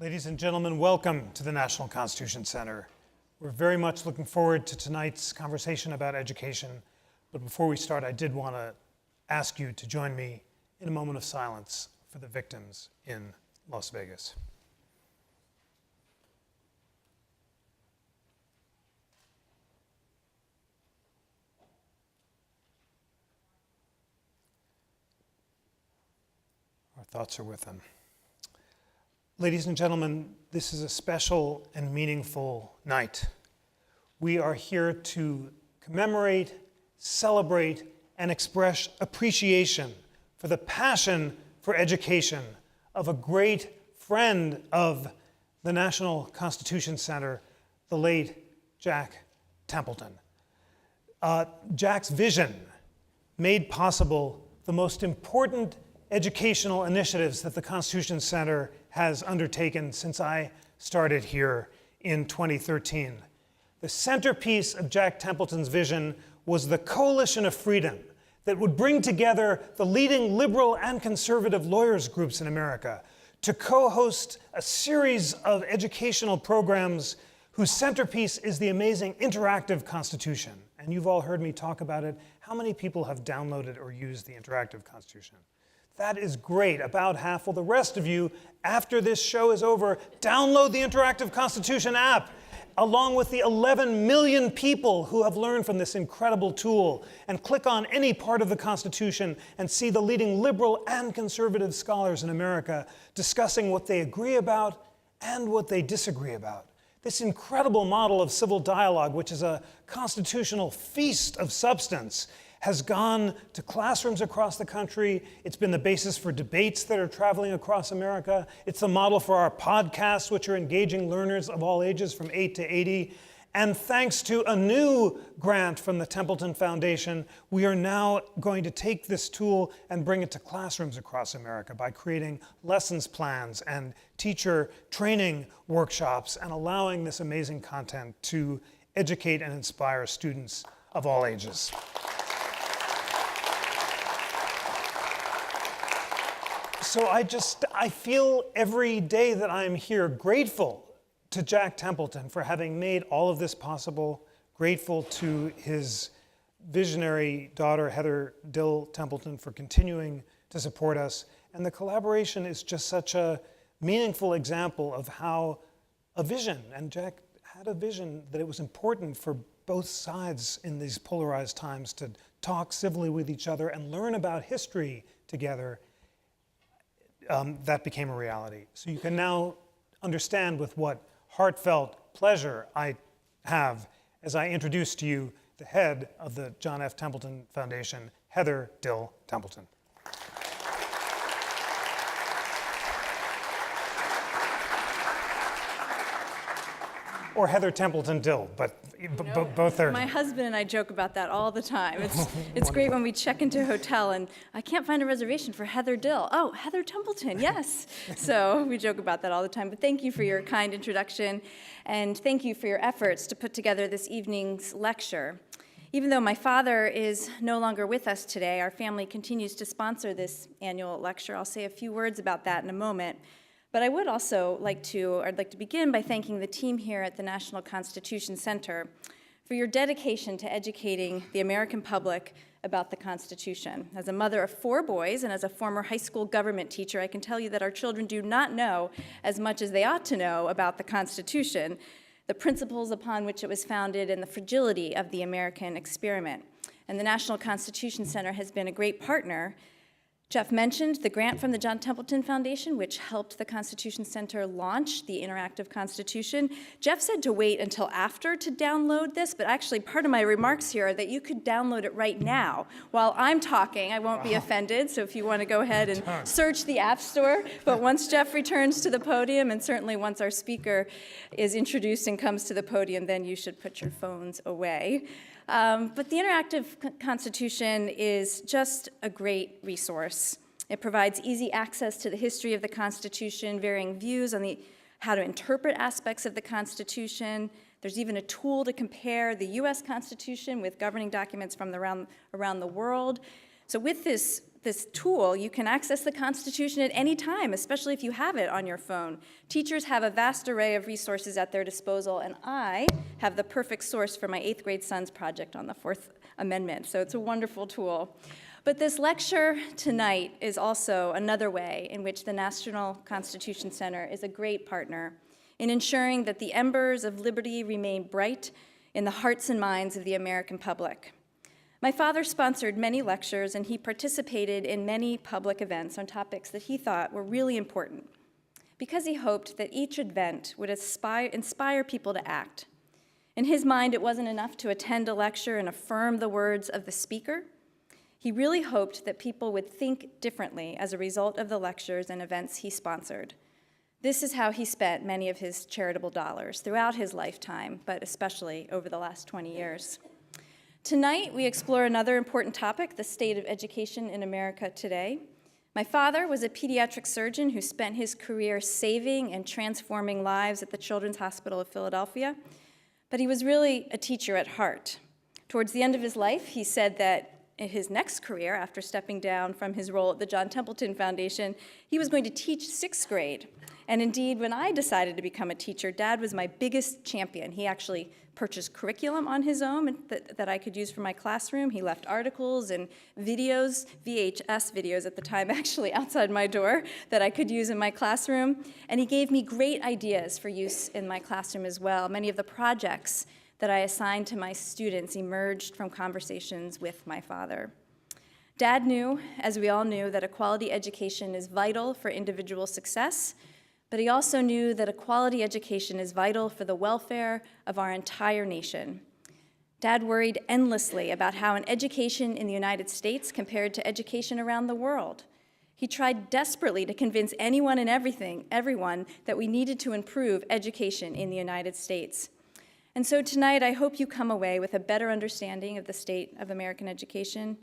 Ladies and gentlemen, welcome to the National Constitution Center. We're very much looking forward to tonight's conversation about education. But before we start, I did want to ask you to join me in a moment of silence for the victims in Las Vegas. Our thoughts are with them. Ladies and gentlemen, this is a special and meaningful night. We are here to commemorate, celebrate, and express appreciation for the passion for education of a great friend of the National Constitution Center, the late Jack Templeton. Jack's vision made possible the most important educational initiatives that the Constitution Center has undertaken since I started here in 2013. The centerpiece of Jack Templeton's vision was the Coalition of Freedom that would bring together the leading liberal and conservative lawyers groups in America to co-host a series of educational programs whose centerpiece is the amazing interactive Constitution. And you've all heard me talk about it. How many people have downloaded or used the interactive Constitution? That is great, about half. Well, the rest of you, after this show is over, download the Interactive Constitution app, along with the 11 million people who have learned from this incredible tool, and click on any part of the Constitution and see the leading liberal and conservative scholars in America discussing what they agree about and what they disagree about. This incredible model of civil dialogue, which is a constitutional feast of substance, has gone to classrooms across the country. It's been the basis for debates that are traveling across America. It's the model for our podcasts, which are engaging learners of all ages from 8 to 80. And thanks to a new grant from the Templeton Foundation, we are now going to take this tool and bring it to classrooms across America by creating lessons plans and teacher training workshops and allowing this amazing content to educate and inspire students of all ages. So I feel every day that I'm here grateful to Jack Templeton for having made all of this possible, grateful to his visionary daughter, Heather Dill Templeton, for continuing to support us. And the collaboration is just such a meaningful example of how a vision, and Jack had a vision that it was important for both sides in these polarized times to talk civilly with each other and learn about history together. That became a reality. So you can now understand with what heartfelt pleasure I have as I introduce to you the head of the John F. Templeton Foundation, Heather Dill Templeton. Or Heather Templeton Dill, but both are. My husband and I joke about that all the time. It's great when we check into a hotel and I can't find a reservation for Heather Dill. Oh, Heather Templeton, yes. So we joke about that all the time. But thank you for your kind introduction, and thank you for your efforts to put together this evening's lecture. Even though my father is no longer with us today, our family continues to sponsor this annual lecture. I'll say a few words about that in a moment. But I would also like to begin by thanking the team here at the National Constitution Center for your dedication to educating the American public about the Constitution. As a mother of 4 boys and as a former high school government teacher, I can tell you that our children do not know as much as they ought to know about the Constitution, the principles upon which it was founded, and the fragility of the American experiment. And the National Constitution Center has been a great partner. Jeff mentioned the grant from the John Templeton Foundation, which helped the Constitution Center launch the Interactive Constitution. Jeff said to wait until after to download this, but actually part of my remarks here are that you could download it right now. While I'm talking, I won't be offended, so if you want to go ahead and search the App Store. But once Jeff returns to the podium, and certainly once our speaker is introduced and comes to the podium, then you should put your phones away. But the Interactive Constitution is just a great resource. It provides easy access to the history of the Constitution, varying views on how to interpret aspects of the Constitution. There's even a tool to compare the U.S. Constitution with governing documents from around the world. So with this tool, you can access the Constitution at any time, especially if you have it on your phone. Teachers have a vast array of resources at their disposal, and I have the perfect source for my 8th grade son's project on the 4th Amendment, so it's a wonderful tool. But this lecture tonight is also another way in which the National Constitution Center is a great partner in ensuring that the embers of liberty remain bright in the hearts and minds of the American public. My father sponsored many lectures, and he participated in many public events on topics that he thought were really important, because he hoped that each event would inspire people to act. In his mind, it wasn't enough to attend a lecture and affirm the words of the speaker. He really hoped that people would think differently as a result of the lectures and events he sponsored. This is how he spent many of his charitable dollars throughout his lifetime, but especially over the last 20 years. Tonight, we explore another important topic, the state of education in America today. My father was a pediatric surgeon who spent his career saving and transforming lives at the Children's Hospital of Philadelphia, but he was really a teacher at heart. Towards the end of his life, he said that in his next career, after stepping down from his role at the John Templeton Foundation, he was going to teach 6th grade. And indeed, when I decided to become a teacher, Dad was my biggest champion. He actually purchased curriculum on his own that I could use for my classroom. He left articles and videos, VHS videos at the time, actually outside my door, that I could use in my classroom. And he gave me great ideas for use in my classroom as well. Many of the projects that I assigned to my students emerged from conversations with my father. Dad knew, as we all knew, that a quality education is vital for individual success, but he also knew that a quality education is vital for the welfare of our entire nation. Dad worried endlessly about how an education in the United States compared to education around the world. He tried desperately to convince anyone and everyone that we needed to improve education in the United States. And so tonight, I hope you come away with a better understanding of the state of American education.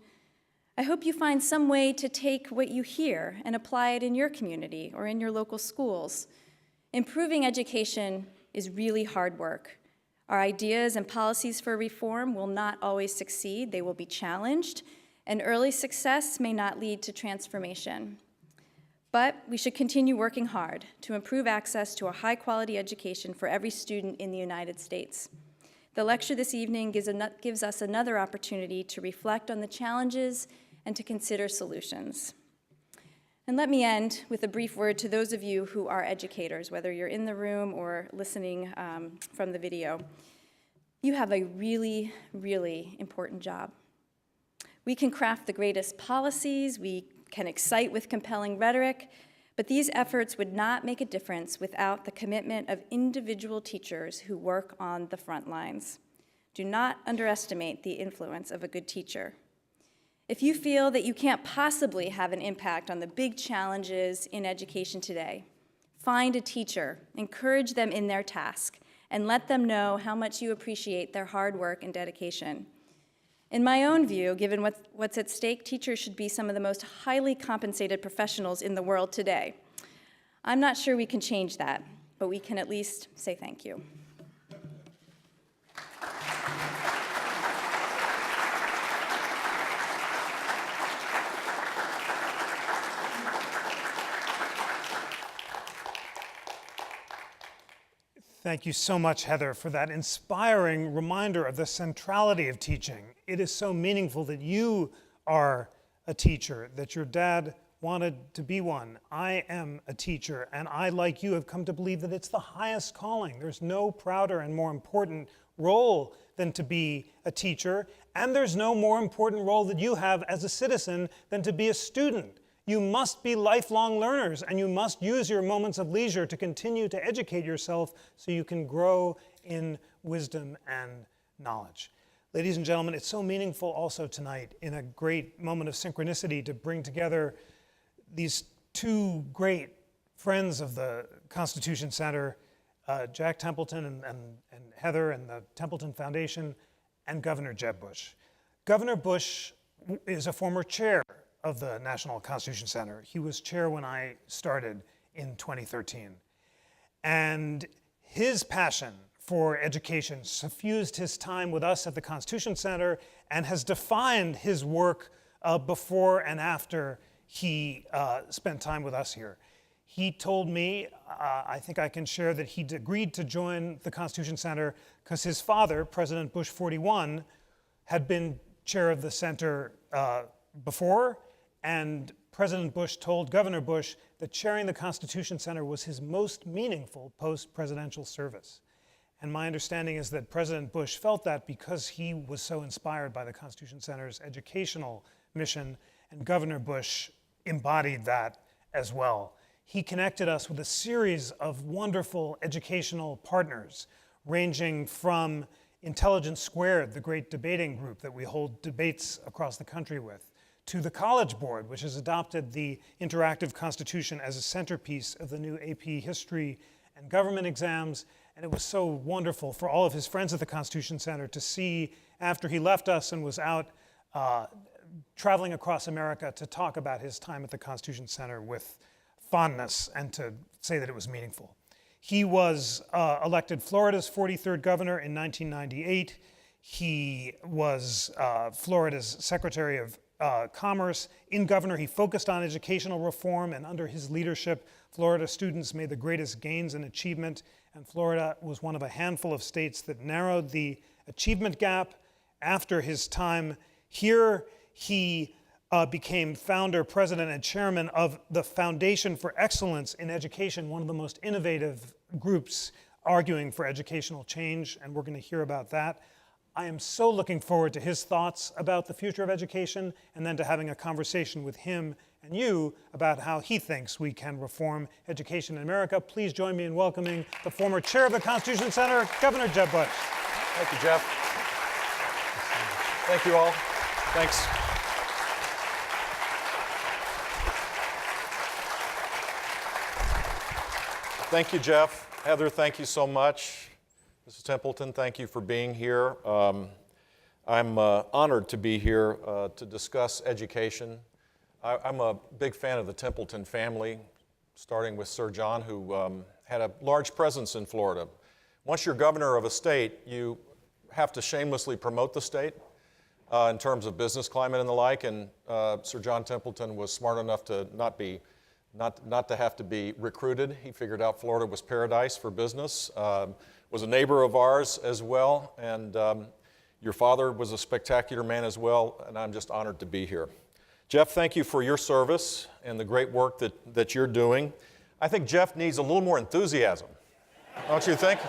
I hope you find some way to take what you hear and apply it in your community or in your local schools. Improving education is really hard work. Our ideas and policies for reform will not always succeed. They will be challenged, and early success may not lead to transformation. But we should continue working hard to improve access to a high-quality education for every student in the United States. The lecture this evening gives us another opportunity to reflect on the challenges and to consider solutions. And let me end with a brief word to those of you who are educators, whether you're in the room or listening from the video. You have a really, really important job. We can craft the greatest policies, we can excite with compelling rhetoric, but these efforts would not make a difference without the commitment of individual teachers who work on the front lines. Do not underestimate the influence of a good teacher. If you feel that you can't possibly have an impact on the big challenges in education today, find a teacher, encourage them in their task, and let them know how much you appreciate their hard work and dedication. In my own view, given what's at stake, teachers should be some of the most highly compensated professionals in the world today. I'm not sure we can change that, but we can at least say thank you. Thank you so much, Heather, for that inspiring reminder of the centrality of teaching. It is so meaningful that you are a teacher, that your dad wanted to be one. I am a teacher, and I, like you, have come to believe that it's the highest calling. There's no prouder and more important role than to be a teacher, and there's no more important role that you have as a citizen than to be a student. You must be lifelong learners, and you must use your moments of leisure to continue to educate yourself so you can grow in wisdom and knowledge. Ladies and gentlemen, it's so meaningful also tonight, in a great moment of synchronicity, to bring together these two great friends of the Constitution Center, Jack Templeton and Heather and the Templeton Foundation, and Governor Jeb Bush. Governor Bush is a former chair of the National Constitution Center. He was chair when I started in 2013. And his passion for education suffused his time with us at the Constitution Center and has defined his work before and after he spent time with us here. He told me, I think I can share, that he'd agreed to join the Constitution Center because his father, President Bush 41, had been chair of the center before, and President Bush told Governor Bush that chairing the Constitution Center was his most meaningful post-presidential service. And my understanding is that President Bush felt that because he was so inspired by the Constitution Center's educational mission, and Governor Bush embodied that as well. He connected us with a series of wonderful educational partners, ranging from Intelligence Squared, the great debating group that we hold debates across the country with, to the College Board, which has adopted the interactive Constitution as a centerpiece of the new AP History and Government exams. And it was so wonderful for all of his friends at the Constitution Center to see, after he left us and was out traveling across America, to talk about his time at the Constitution Center with fondness and to say that it was meaningful. He was elected Florida's 43rd governor in 1998. He was Florida's Secretary of Commerce. In governor, he focused on educational reform, and under his leadership, Florida students made the greatest gains in achievement, and Florida was one of a handful of states that narrowed the achievement gap. After his time here, he became founder, president, and chairman of the Foundation for Excellence in Education, one of the most innovative groups arguing for educational change, and we're going to hear about that. I am so looking forward to his thoughts about the future of education, and then to having a conversation with him and you about how he thinks we can reform education in America. Please join me in welcoming the former chair of the Constitution Center, Governor Jeb Bush. Thank you, Jeff. Thank you all. Thanks. Thank you, Jeff. Heather, thank you so much. Mrs. Templeton, thank you for being here. I'm honored to be here to discuss education. I'm a big fan of the Templeton family, starting with Sir John, who had a large presence in Florida. Once you're governor of a state, you have to shamelessly promote the state in terms of business climate and the like, and Sir John Templeton was smart enough to not to have to be recruited. He figured out Florida was paradise for business, was a neighbor of ours as well, and your father was a spectacular man as well, and I'm just honored to be here. Jeff, thank you for your service and the great work that you're doing. I think Jeff needs a little more enthusiasm, don't you think?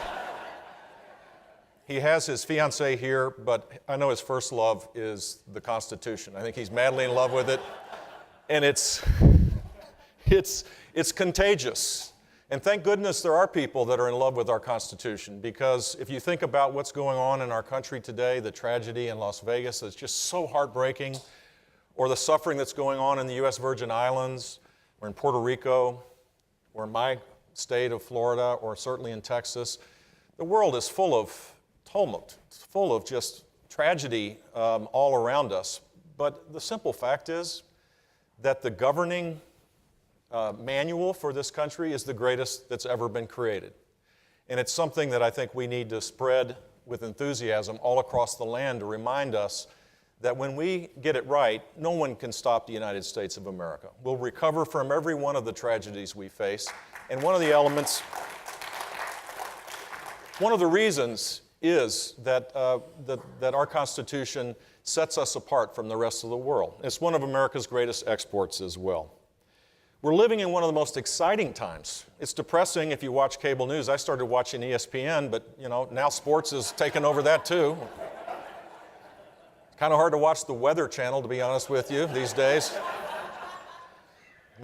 He has his fiancée here, but I know his first love is the Constitution. I think he's madly in love with it, and it's contagious. And thank goodness there are people that are in love with our Constitution, because if you think about what's going on in our country today, the tragedy in Las Vegas is just so heartbreaking, or the suffering that's going on in the U.S. Virgin Islands, or in Puerto Rico, or in my state of Florida, or certainly in Texas, the world is full of tumult. It's full of just tragedy all around us. But the simple fact is that the governing manual for this country is the greatest that's ever been created. And it's something that I think we need to spread with enthusiasm all across the land to remind us that when we get it right, no one can stop the United States of America. We'll recover from every one of the tragedies we face. And one of the elements, one of the reasons is that, that our Constitution sets us apart from the rest of the world. It's one of America's greatest exports as well. We're living in one of the most exciting times. It's depressing if you watch cable news. I started watching ESPN, but now sports has taken over that too. Kind of hard to watch the Weather Channel, to be honest with you, these days.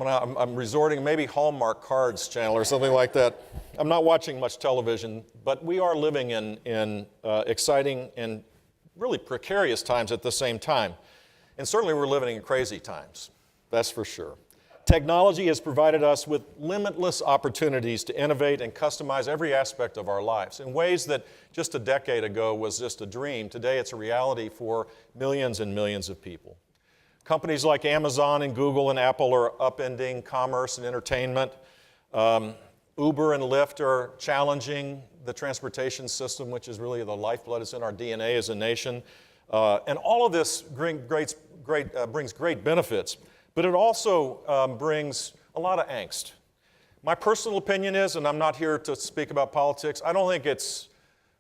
I'm resorting maybe Hallmark Cards Channel or something like that. I'm not watching much television, but we are living in exciting and really precarious times at the same time. And certainly we're living in crazy times, that's for sure. Technology has provided us with limitless opportunities to innovate and customize every aspect of our lives in ways that just a decade ago was just a dream. Today it's a reality for millions and millions of people. Companies like Amazon and Google and Apple are upending commerce and entertainment. Uber and Lyft are challenging the transportation system, which is really the lifeblood. It's in our DNA as a nation. And all of this brings great benefits, but it also brings a lot of angst. My personal opinion is, and I'm not here to speak about politics, I don't think it's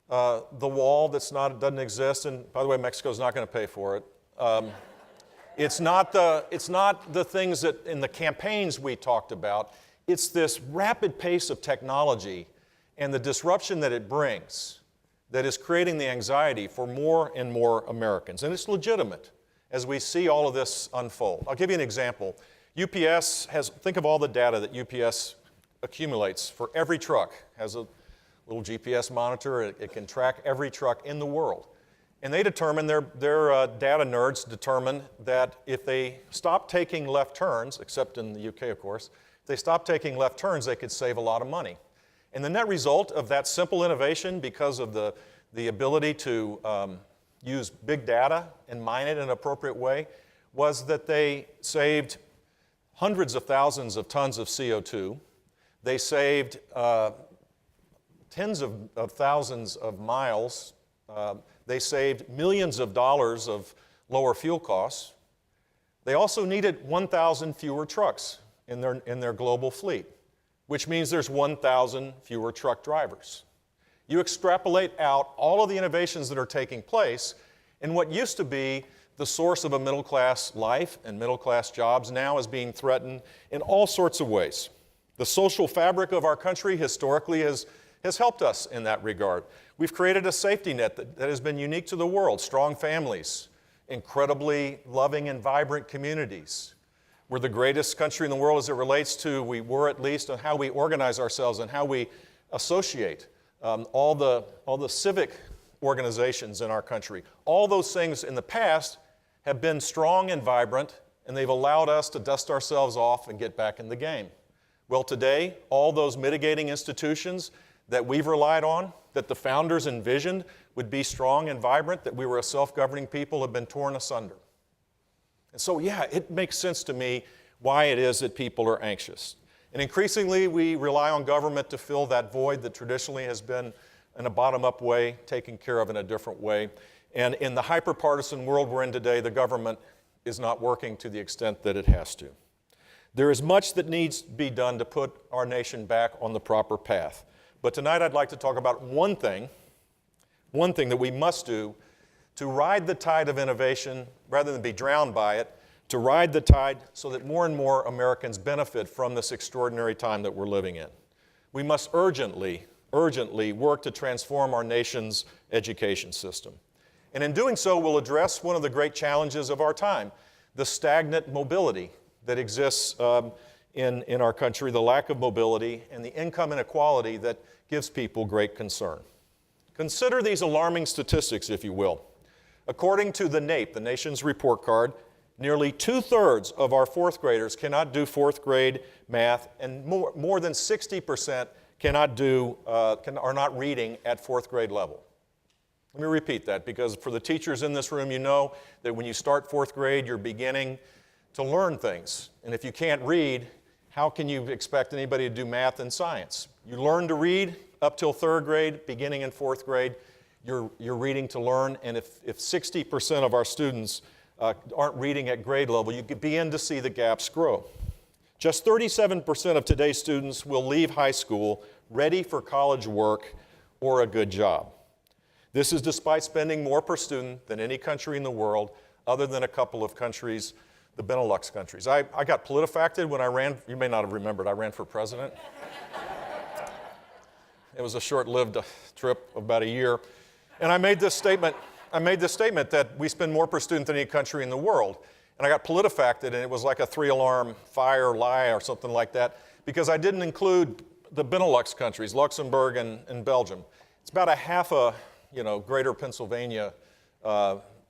the wall doesn't exist, and by the way, Mexico's not going to pay for it. It's not the things that in the campaigns we talked about. It's this rapid pace of technology and the disruption that it brings that is creating the anxiety for more and more Americans. And it's legitimate as we see all of this unfold. I'll give you an example. UPS think of all the data that UPS accumulates for every truck. Has a little GPS monitor. It can track every truck in the world. And they determine, their data nerds determine that if they stop taking left turns, except in the UK, of course, if they stop taking left turns, they could save a lot of money. And the net result of that simple innovation, because of the ability to use big data and mine it in an appropriate way, was that they saved hundreds of thousands of tons of CO2. They saved tens of thousands of miles. They saved millions of dollars of lower fuel costs. They also needed 1,000 fewer trucks in their global fleet, which means there's 1,000 fewer truck drivers. You extrapolate out all of the innovations that are taking place, and what used to be the source of a middle-class life and middle-class jobs now is being threatened in all sorts of ways. The social fabric of our country historically has helped us in that regard. We've created a safety net that has been unique to the world. Strong families, incredibly loving and vibrant communities. We're the greatest country in the world as it relates to, we were at least, on how we organize ourselves and how we associate. All the civic organizations in our country. All those things in the past have been strong and vibrant, and they've allowed us to dust ourselves off and get back in the game. Well, today, all those mitigating institutions that we've relied on, that the founders envisioned would be strong and vibrant, that we were a self-governing people, have been torn asunder. And so, yeah, it makes sense to me why it is that people are anxious. And increasingly, we rely on government to fill that void that traditionally has been in a bottom-up way, taken care of in a different way. And in the hyper-partisan world we're in today, the government is not working to the extent that it has to. There is much that needs to be done to put our nation back on the proper path. But tonight I'd like to talk about one thing that we must do to ride the tide of innovation rather than be drowned by it, to ride the tide so that more and more Americans benefit from this extraordinary time that we're living in. We must urgently work to transform our nation's education system. And in doing so, we'll address one of the great challenges of our time, the stagnant mobility that exists in our country, the lack of mobility, and the income inequality that gives people great concern. Consider these alarming statistics, if you will. According to the NAEP, the nation's report card, nearly 2/3 of our fourth graders cannot do fourth grade math, and more than 60% are not reading at fourth grade level. Let me repeat that, because for the teachers in this room, you know that when you start fourth grade, you're beginning to learn things. And if you can't read, how can you expect anybody to do math and science? You learn to read up till third grade, beginning in fourth grade, you're reading to learn. And if 60% of our students aren't reading at grade level, you begin to see the gaps grow. Just 37% of today's students will leave high school ready for college work or a good job. This is despite spending more per student than any country in the world, other than a couple of countries, the Benelux countries. I got PolitiFacted when I ran. You may not have remembered, I ran for president. It was a short-lived trip, about a year. And I made this statement that we spend more per student than any country in the world. And I got PolitiFacted, and it was like a 3-alarm fire lie or something like that, because I didn't include the Benelux countries, Luxembourg and Belgium. It's about a half a greater Pennsylvania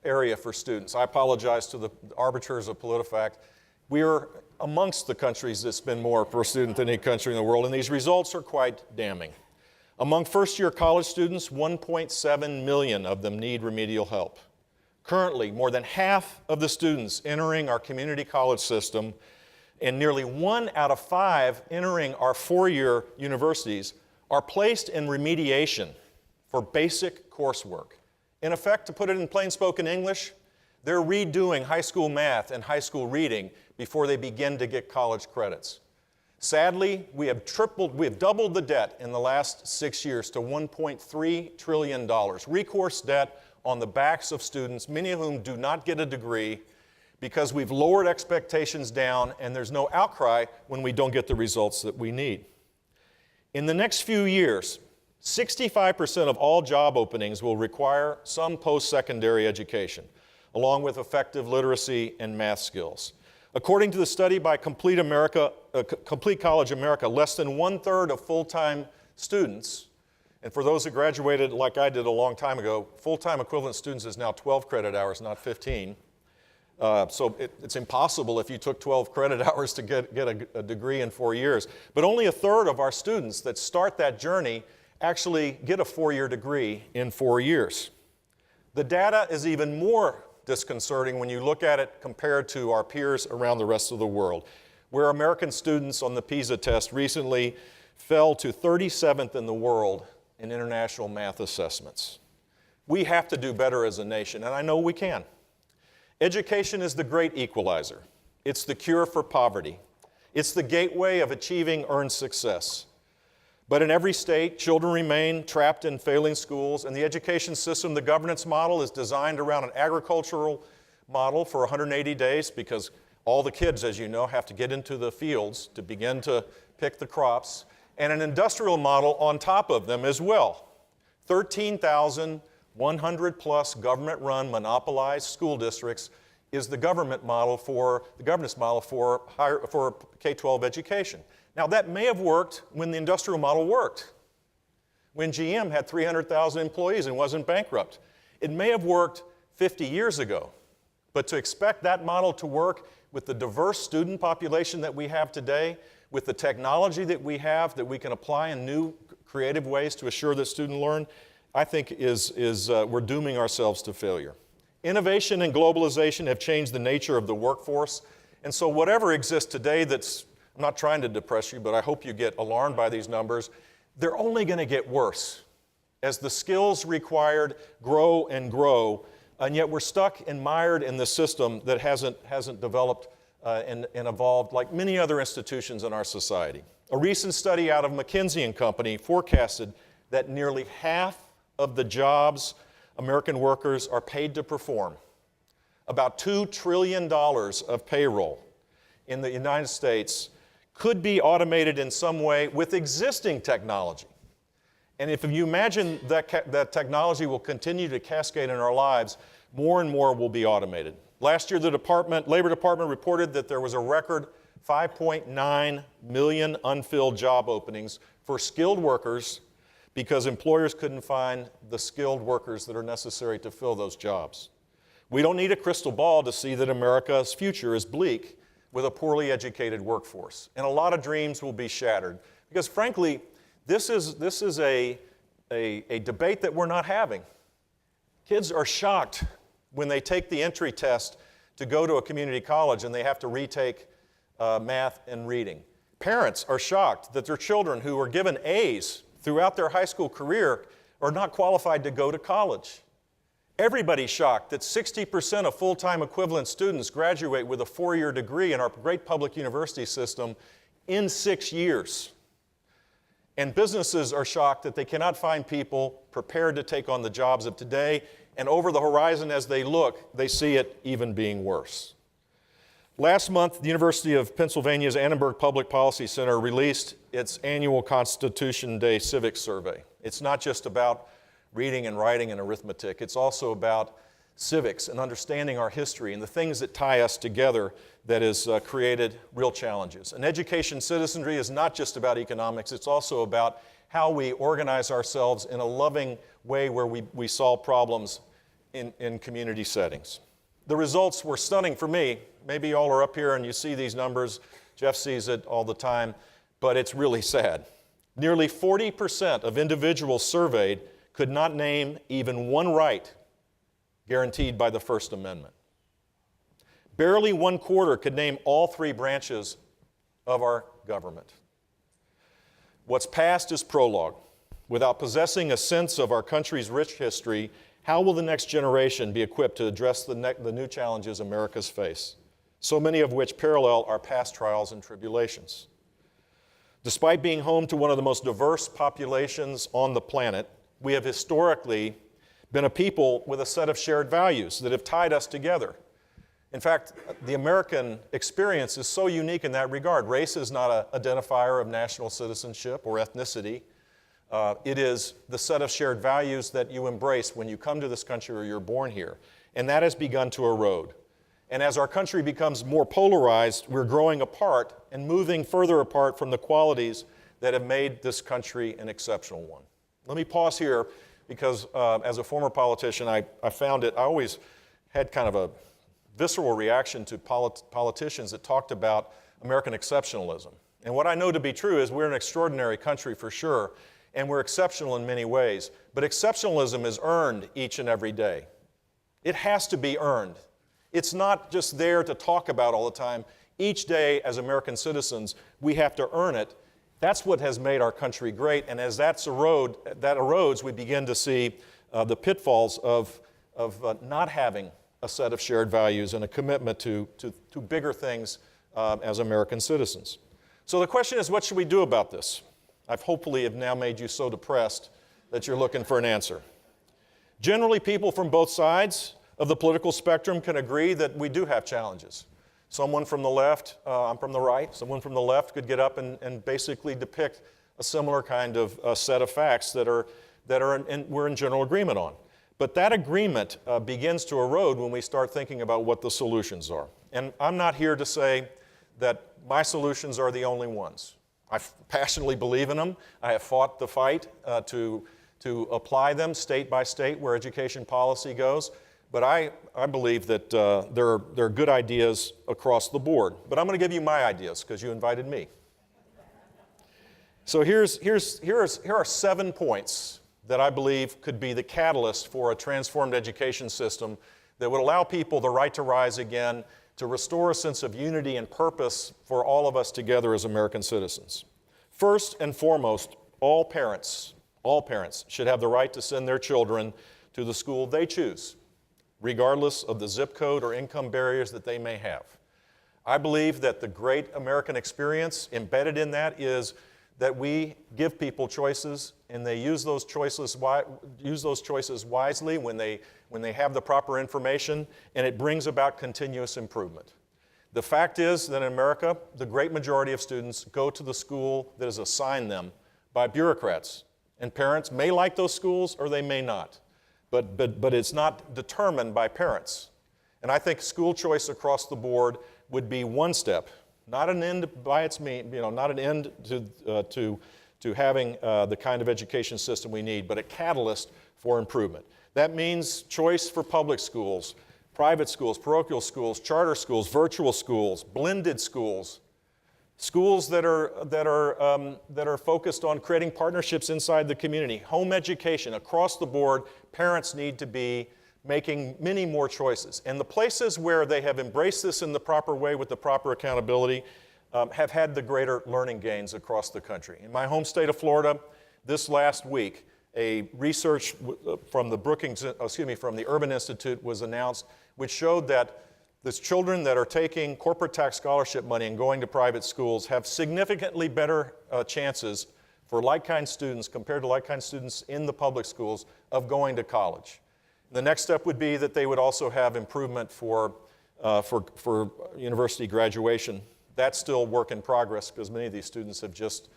area for students. I apologize to the arbiters of PolitiFact. We are amongst the countries that spend more per student than any country in the world, and these results are quite damning. Among first-year college students, 1.7 million of them need remedial help. Currently, more than half of the students entering our community college system and nearly 1 out of 5 entering our 4-year universities are placed in remediation for basic coursework. In effect, to put it in plain-spoken English, They're redoing high school math and high school reading before they begin to get college credits. Sadly, we have doubled the debt in the last 6 years to $1.3 trillion. Recourse debt on the backs of students, many of whom do not get a degree because we've lowered expectations down and there's no outcry when we don't get the results that we need. In the next few years, 65% of all job openings will require some post-secondary education, along with effective literacy and math skills. According to the study by Complete College America, less than 1/3 of full-time students, and for those who graduated like I did a long time ago, full-time equivalent students is now 12 credit hours, not 15. So it's impossible if you took 12 credit hours to get a degree in 4 years. But only 1/3 of our students that start that journey actually get a 4-year degree in 4 years. The data is even more disconcerting when you look at it compared to our peers around the rest of the world, where American students on the PISA test recently fell to 37th in the world in international math assessments. We have to do better as a nation, and I know we can. Education is the great equalizer. It's the cure for poverty. It's the gateway of achieving earned success. But in every state, children remain trapped in failing schools, and the education system, the governance model, is designed around an agricultural model for 180 days because all the kids, as you know, have to get into the fields to begin to pick the crops, and an industrial model on top of them as well. 13,100 plus government-run monopolized school districts is the governance model for K-12 education. Now, that may have worked when the industrial model worked, when GM had 300,000 employees and wasn't bankrupt. It may have worked 50 years ago, but to expect that model to work with the diverse student population that we have today, with the technology that we have that we can apply in new creative ways to assure that students learn, I think we're dooming ourselves to failure. Innovation and globalization have changed the nature of the workforce, and so whatever exists today I'm not trying to depress you, but I hope you get alarmed by these numbers. They're only going to get worse as the skills required grow and grow, and yet we're stuck and mired in the system that hasn't developed and evolved like many other institutions in our society. A recent study out of McKinsey & Company forecasted that nearly half of the jobs American workers are paid to perform, about $2 trillion of payroll in the United States, could be automated in some way with existing technology. And if you imagine that technology will continue to cascade in our lives, more and more will be automated. Last year, the Labor Department reported that there was a record 5.9 million unfilled job openings for skilled workers because employers couldn't find the skilled workers that are necessary to fill those jobs. We don't need a crystal ball to see that America's future is bleak with a poorly educated workforce. And a lot of dreams will be shattered. Because frankly, this is a debate that we're not having. Kids are shocked when they take the entry test to go to a community college and they have to retake math and reading. Parents are shocked that their children who are given A's throughout their high school career are not qualified to go to college. Everybody's shocked that 60% of full-time equivalent students graduate with a 4-year degree in our great public university system in 6 years. And businesses are shocked that they cannot find people prepared to take on the jobs of today, and over the horizon as they look, they see it even being worse. Last month, the University of Pennsylvania's Annenberg Public Policy Center released its annual Constitution Day Civics Survey. It's not just about reading and writing and arithmetic. It's also about civics and understanding our history and the things that tie us together that has created real challenges. And education citizenry is not just about economics, it's also about how we organize ourselves in a loving way where we solve problems in community settings. The results were stunning for me. Maybe you all are up here and you see these numbers. Jeff sees it all the time, but it's really sad. Nearly 40% of individuals surveyed could not name even one right guaranteed by the First Amendment. Barely 1/4 could name all 3 branches of our government. What's past is prologue. Without possessing a sense of our country's rich history, How will the next generation be equipped to address the new challenges America's face, so many of which parallel our past trials and tribulations? Despite being home to one of the most diverse populations on the planet, we have historically been a people with a set of shared values that have tied us together. In fact, the American experience is so unique in that regard. Race is not an identifier of national citizenship or ethnicity. It is the set of shared values that you embrace when you come to this country or you're born here. And that has begun to erode. And as our country becomes more polarized, we're growing apart and moving further apart from the qualities that have made this country an exceptional one. Let me pause here because as a former politician, I found it, I always had kind of a visceral reaction to politicians that talked about American exceptionalism. And what I know to be true is we're an extraordinary country for sure, and we're exceptional in many ways. But exceptionalism is earned each and every day. It has to be earned. It's not just there to talk about all the time. Each day as American citizens, we have to earn it. That's what has made our country great, and as that erodes, we begin to see the pitfalls of not having a set of shared values and a commitment to bigger things as American citizens. So the question is, what should we do about this? I've hopefully have now made you so depressed that you're looking for an answer. Generally, people from both sides of the political spectrum can agree that we do have challenges. Someone from the left, I'm from the right, someone from the left could get up and basically depict a similar kind of set of facts that we're in general agreement on. But that agreement begins to erode when we start thinking about what the solutions are. And I'm not here to say that my solutions are the only ones. I passionately believe in them. I have fought the fight to apply them state by state where education policy goes. But I believe that there are good ideas across the board. But I'm going to give you my ideas because you invited me. So here are 7 points that I believe could be the catalyst for a transformed education system that would allow people the right to rise again, to restore a sense of unity and purpose for all of us together as American citizens. First and foremost, all parents should have the right to send their children to the school they choose, regardless of the zip code or income barriers that they may have. I believe that the great American experience embedded in that is that we give people choices and they use those choices wisely when they have the proper information, and it brings about continuous improvement. The fact is that in America, the great majority of students go to the school that is assigned them by bureaucrats, and parents may like those schools or they may not. But it's not determined by parents. And I think school choice across the board would be one step, not an end by its means, not an end to having the kind of education system we need, but a catalyst for improvement. That means choice for public schools, private schools, parochial schools, charter schools, virtual schools, blended schools, schools that are focused on creating partnerships inside the community, home education. Across the board, parents need to be making many more choices. And the places where they have embraced this in the proper way with the proper accountability have had the greater learning gains across the country. In my home state of Florida, this last week, a research from the Urban Institute was announced, which showed that the children that are taking corporate tax scholarship money and going to private schools have significantly better chances for like-kind students compared to like-kind students in the public schools of going to college. The next step would be that they would also have improvement for university graduation. That's still work in progress because many of these students have just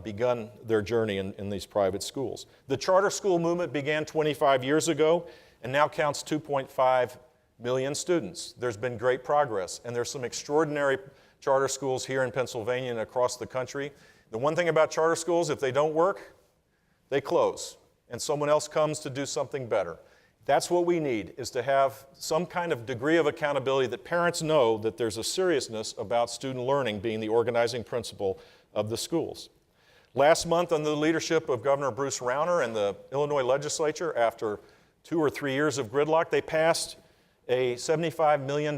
begun their journey in these private schools. The charter school movement began 25 years ago and now counts 2.5 million students. There's been great progress, and there's some extraordinary charter schools here in Pennsylvania and across the country. The one thing about charter schools, if they don't work, they close, and someone else comes to do something better. That's what we need, is to have some kind of degree of accountability that parents know that there's a seriousness about student learning being the organizing principle of the schools. Last month, under the leadership of Governor Bruce Rauner and the Illinois legislature, after 2 or 3 years of gridlock, they passed a $75 million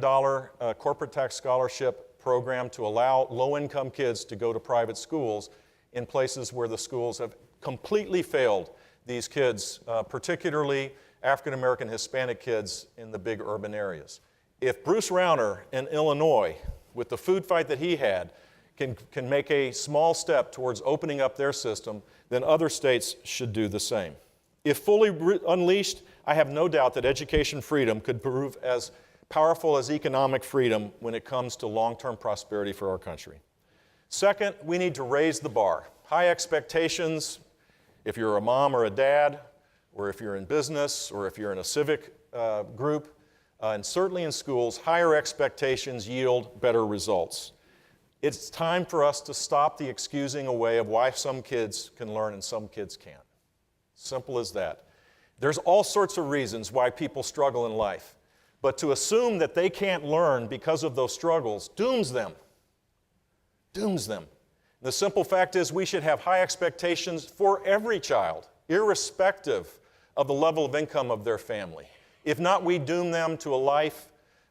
corporate tax scholarship program to allow low-income kids to go to private schools in places where the schools have completely failed these kids, particularly African American, Hispanic kids in the big urban areas. If Bruce Rauner in Illinois, with the food fight that he had, can make a small step towards opening up their system, then other states should do the same. If fully unleashed, I have no doubt that education freedom could prove as powerful as economic freedom when it comes to long-term prosperity for our country. Second, we need to raise the bar. High expectations, if you're a mom or a dad, or if you're in business, or if you're in a civic group, and certainly in schools, higher expectations yield better results. It's time for us to stop the excusing away of why some kids can learn and some kids can't. Simple as that. There's all sorts of reasons why people struggle in life, but to assume that they can't learn because of those struggles dooms them. Dooms them. The simple fact is we should have high expectations for every child, irrespective of the level of income of their family. If not, we doom them to a life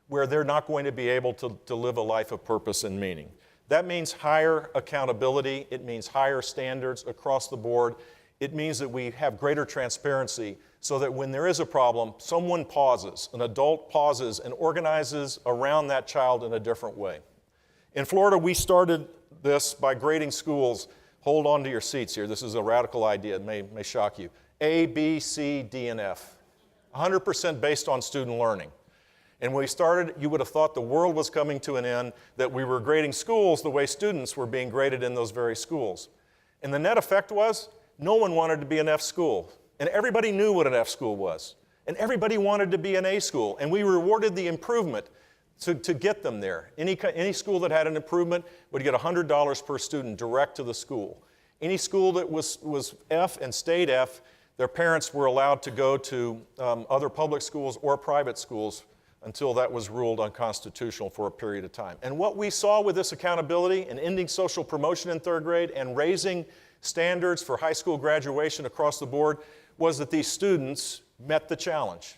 where they're not going to be able to live a life of purpose and meaning. That means higher accountability. It means higher standards across the board. It means that we have greater transparency so that when there is a problem, someone pauses, an adult pauses and organizes around that child in a different way. In Florida, we started this by grading schools. Hold on to your seats here. This is a radical idea. It may shock you. A, B, C, D, and F. 100% based on student learning. And when we started, you would have thought the world was coming to an end, that we were grading schools the way students were being graded in those very schools. And the net effect was, no one wanted to be an F school. And everybody knew what an F school was. And everybody wanted to be an A school. And we rewarded the improvement to get them there. Any school that had an improvement would get $100 per student direct to the school. Any school that was F and stayed F, their parents were allowed to go to other public schools or private schools until that was ruled unconstitutional for a period of time. And what we saw with this accountability and ending social promotion in third grade and raising standards for high school graduation across the board was that these students met the challenge.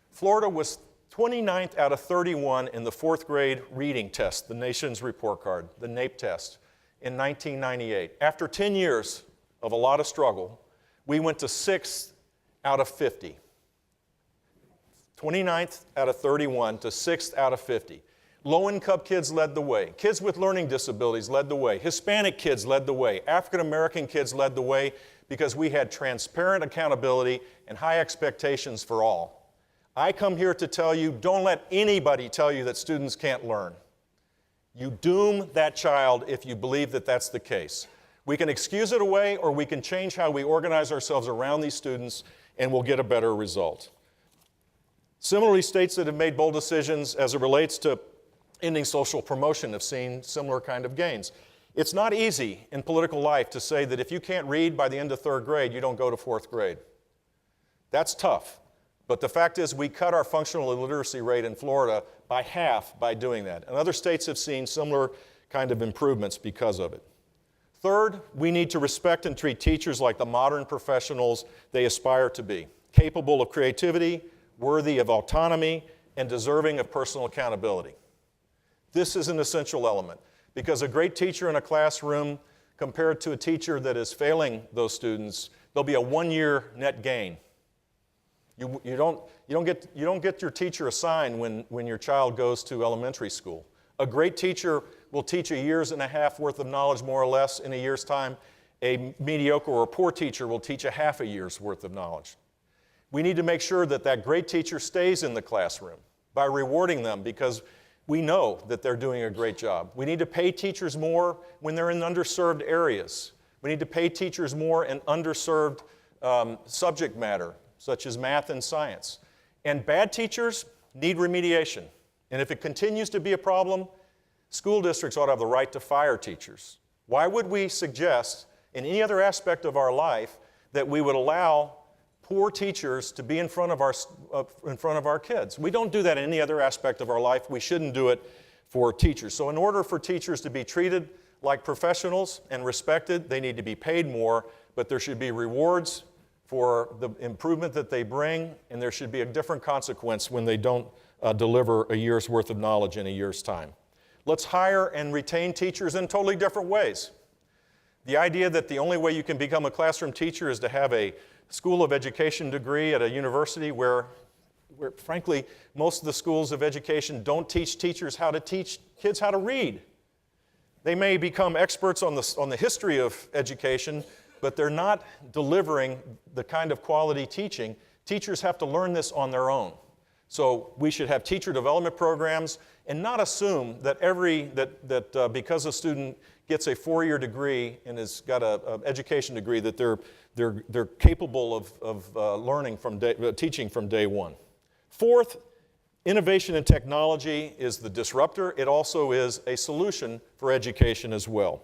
Florida was 29th out of 31 in the fourth grade reading test, the nation's report card, the NAEP test, in 1998. After 10 years of a lot of struggle, we went to 6th out of 50. 29th out of 31 to 6th out of 50. Low-income kids led the way. Kids with learning disabilities led the way. Hispanic kids led the way. African American kids led the way because we had transparent accountability and high expectations for all. I come here to tell you, don't let anybody tell you that students can't learn. You doom that child if you believe that that's the case. We can excuse it away, or we can change how we organize ourselves around these students, and we'll get a better result. Similarly, states that have made bold decisions as it relates to ending social promotion have seen similar kind of gains. It's not easy in political life to say that if you can't read by the end of third grade, you don't go to fourth grade. That's tough. But the fact is we cut our functional illiteracy rate in Florida by half by doing that. And other states have seen similar kind of improvements because of it. Third, we need to respect and treat teachers like the modern professionals they aspire to be, capable of creativity, worthy of autonomy, and deserving of personal accountability. This is an essential element because a great teacher in a classroom compared to a teacher that is failing those students, there'll be a 1-year net gain. You don't get your teacher assigned when your child goes to elementary school. A great teacher will teach a year's and a half worth of knowledge more or less in a year's time. A mediocre or a poor teacher will teach a half a year's worth of knowledge. We need to make sure that that great teacher stays in the classroom by rewarding them because we know that they're doing a great job. We need to pay teachers more when they're in underserved areas. We need to pay teachers more in underserved subject matter, such as math and science. And bad teachers need remediation. And if it continues to be a problem, school districts ought to have the right to fire teachers. Why would we suggest in any other aspect of our life that we would allow poor teachers to be in front of our kids? We don't do that in any other aspect of our life. We shouldn't do it for teachers. So in order for teachers to be treated like professionals and respected, they need to be paid more, but there should be rewards for the improvement that they bring, and there should be a different consequence when they don't deliver a year's worth of knowledge in a year's time. Let's hire and retain teachers in totally different ways. The idea that the only way you can become a classroom teacher is to have a School of Education degree at a university where frankly, most of the schools of education don't teach teachers how to teach kids how to read. They may become experts on the history of education, but they're not delivering the kind of quality teaching. Teachers have to learn this on their own. So we should have teacher development programs and not assume that because a student gets a 4-year degree and has got an education degree that they're capable of learning from teaching from day one. Fourth, innovation and technology is the disruptor. It also is a solution for education as well.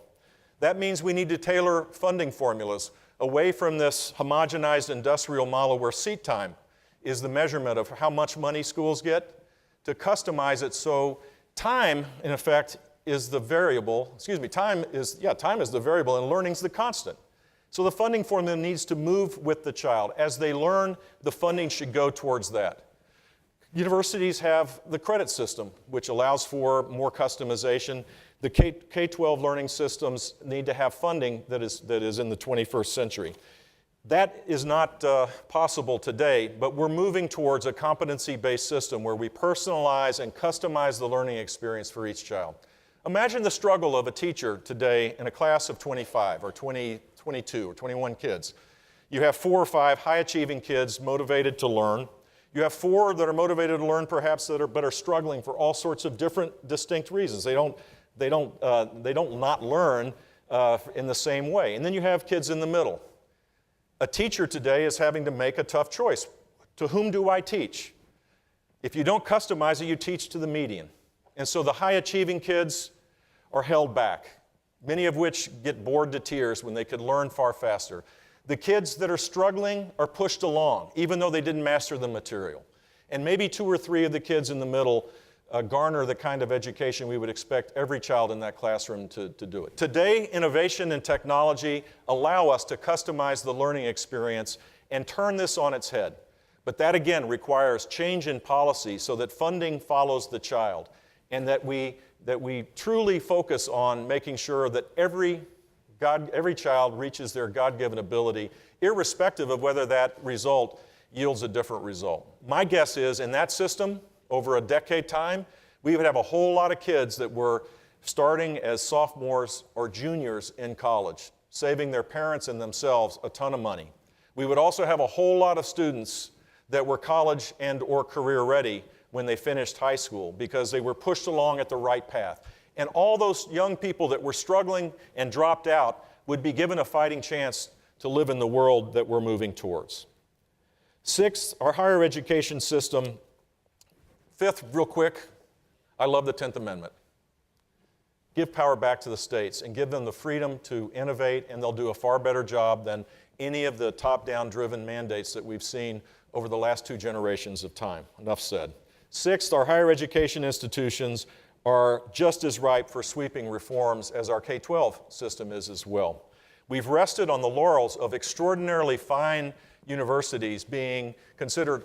That means we need to tailor funding formulas away from this homogenized industrial model where seat time is the measurement of how much money schools get, to customize it so time, in effect, is the variable. Time is the variable and learning's the constant. So the funding formula needs to move with the child. As they learn, the funding should go towards that. Universities have the credit system, which allows for more customization. The K-12 learning systems need to have funding that is in the 21st century. That is not possible today, but we're moving towards a competency-based system where we personalize and customize the learning experience for each child. Imagine the struggle of a teacher today in a class of 25 or 22 or 21 kids. You have 4 or 5 high-achieving kids motivated to learn. You have 4 that are motivated to learn, perhaps, but are struggling for all sorts of different, distinct reasons. They don't not learn in the same way. And then you have kids in the middle. A teacher today is having to make a tough choice. To whom do I teach? If you don't customize it, you teach to the median. And so the high-achieving kids are held back, many of which get bored to tears when they could learn far faster. The kids that are struggling are pushed along, even though they didn't master the material. And maybe 2 or 3 of the kids in the middle garner the kind of education we would expect every child in that classroom to do it. Today, innovation and technology allow us to customize the learning experience and turn this on its head. But that, again, requires change in policy so that funding follows the child and that we truly focus on making sure that every child reaches their God-given ability, irrespective of whether that result yields a different result. My guess is, in that system, over a decade time, we would have a whole lot of kids that were starting as sophomores or juniors in college, saving their parents and themselves a ton of money. We would also have a whole lot of students that were college and or career ready when they finished high school because they were pushed along at the right path. And all those young people that were struggling and dropped out would be given a fighting chance to live in the world that we're moving towards. 6th, our higher education system. 5th, real quick, I love the 10th Amendment. Give power back to the states and give them the freedom to innovate, and they'll do a far better job than any of the top-down driven mandates that we've seen over the last 2 generations of time. Enough said. 6th, our higher education institutions are just as ripe for sweeping reforms as our K-12 system is as well. We've rested on the laurels of extraordinarily fine universities being considered,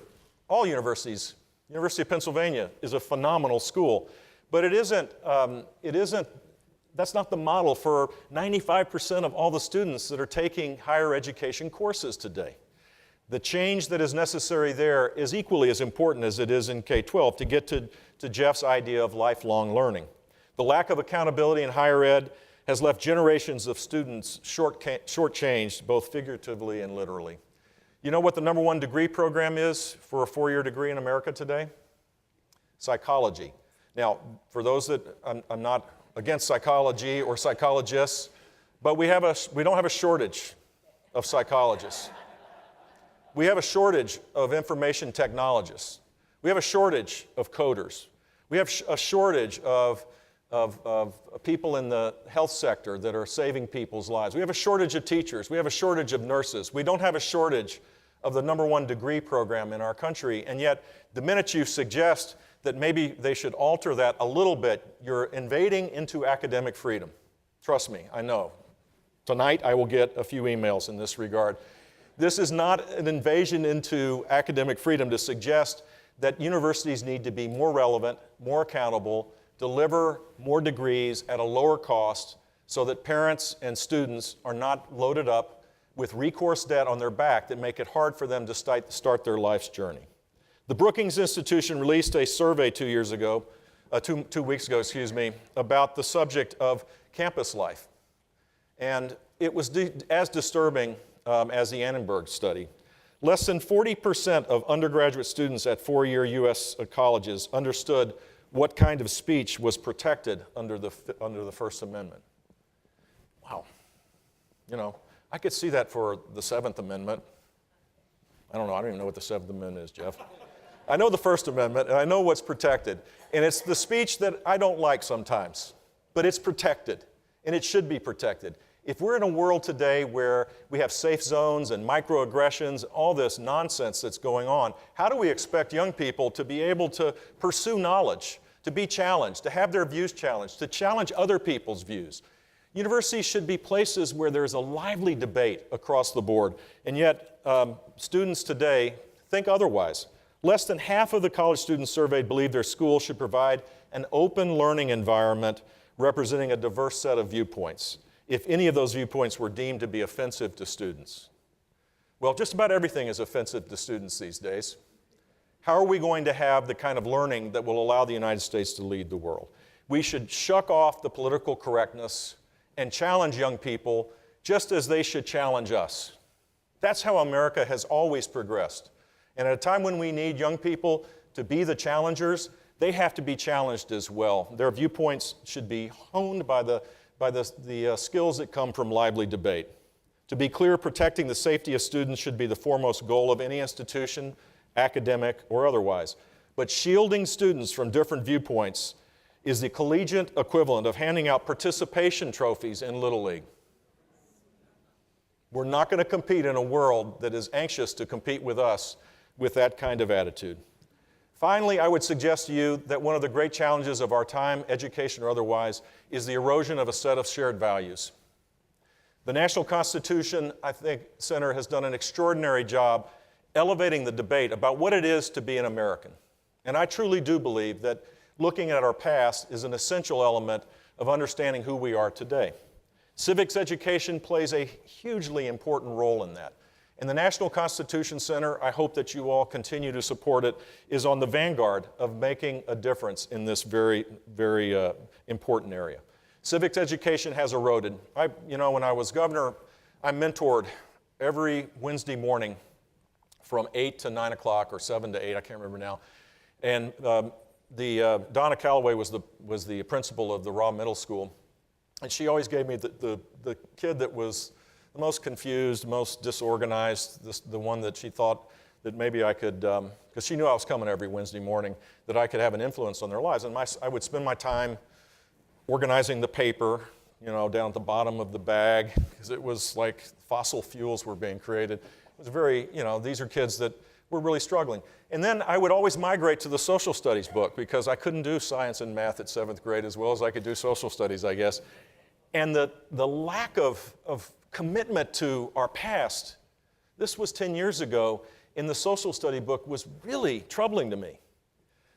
all universities. University of Pennsylvania is a phenomenal school, but that's not the model for 95% of all the students that are taking higher education courses today. The change that is necessary there is equally as important as it is in K-12 to get to Jeff's idea of lifelong learning. The lack of accountability in higher ed has left generations of students shortchanged, both figuratively and literally. You know what the #1 degree program is for a 4-year degree in America today? Psychology. Now, for those that, I'm not against psychology or psychologists, but we don't have a shortage of psychologists. We have a shortage of information technologists. We have a shortage of coders. We have a shortage of people in the health sector that are saving people's lives. We have a shortage of teachers. We have a shortage of nurses. We don't have a shortage of the #1 degree program in our country. And yet, the minute you suggest that maybe they should alter that a little bit, you're invading into academic freedom. Trust me, I know. Tonight, I will get a few emails in this regard. This is not an invasion into academic freedom to suggest that universities need to be more relevant, more accountable, deliver more degrees at a lower cost so that parents and students are not loaded up with recourse debt on their back that make it hard for them to start their life's journey. The Brookings Institution released a survey 2 weeks ago, about the subject of campus life. And it was as disturbing as the Annenberg study. Less than 40% of undergraduate students at four-year U.S. colleges understood what kind of speech was protected under the First Amendment. Wow. You know, I could see that for the Seventh Amendment. I don't even know what the Seventh Amendment is, Jeff. I know the First Amendment, and I know what's protected. And it's the speech that I don't like sometimes, but it's protected, and it should be protected. If we're in a world today where we have safe zones and microaggressions, all this nonsense that's going on, how do we expect young people to be able to pursue knowledge, to be challenged, to have their views challenged, to challenge other people's views? Universities should be places where there's a lively debate across the board, and yet students today think otherwise. Less than half of the college students surveyed believe their school should provide an open learning environment representing a diverse set of viewpoints, if any of those viewpoints were deemed to be offensive to students. Well, just about everything is offensive to students these days. How are we going to have the kind of learning that will allow the United States to lead the world? We should shuck off the political correctness and challenge young people just as they should challenge us. That's how America has always progressed. And at a time when we need young people to be the challengers, they have to be challenged as well. Their viewpoints should be honed by the skills that come from lively debate. To be clear, protecting the safety of students should be the foremost goal of any institution, academic or otherwise. But shielding students from different viewpoints is the collegiate equivalent of handing out participation trophies in Little League. We're not going to compete in a world that is anxious to compete with us with that kind of attitude. Finally, I would suggest to you that one of the great challenges of our time, education or otherwise, is the erosion of a set of shared values. The National Constitution, I think, Center has done an extraordinary job elevating the debate about what it is to be an American. And I truly do believe that looking at our past is an essential element of understanding who we are today. Civics education plays a hugely important role in that. And the National Constitution Center, I hope that you all continue to support it, is on the vanguard of making a difference in this very, very important area. Civics education has eroded. When I was governor, I mentored every Wednesday morning from 8 to 9 o'clock or 7 to 8, I can't remember now. And Donna Calloway was the principal of the Raw Middle School. And she always gave me the kid that was the most confused, most disorganized, the one that she thought that maybe I could, because she knew I was coming every Wednesday morning, that I could have an influence on their lives. And I would spend my time organizing the paper, down at the bottom of the bag, because it was like fossil fuels were being created. It was very, these are kids that were really struggling. And then I would always migrate to the social studies book, because I couldn't do science and math at 7th grade as well as I could do social studies, I guess. And the lack of commitment to our past, this was 10 years ago, in the social study book was really troubling to me.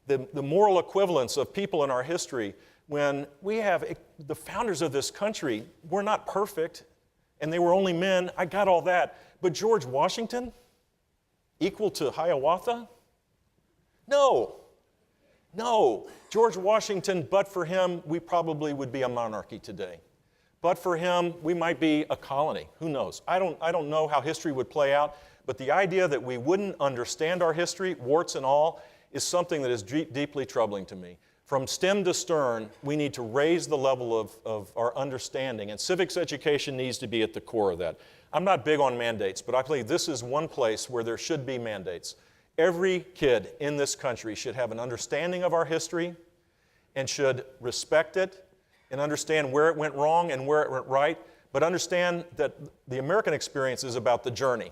The moral equivalence of people in our history, when we have the founders of this country were not perfect, and they were only men, I got all that. But George Washington, equal to Hiawatha? No. George Washington, but for him, we probably would be a monarchy today. But for him, we might be a colony. Who knows? I don't know how history would play out, but the idea that we wouldn't understand our history, warts and all, is something that is deeply troubling to me. From stem to stern, we need to raise the level of our understanding, and civics education needs to be at the core of that. I'm not big on mandates, but I believe this is one place where there should be mandates. Every kid in this country should have an understanding of our history and should respect it and understand where it went wrong and where it went right, but understand that the American experience is about the journey.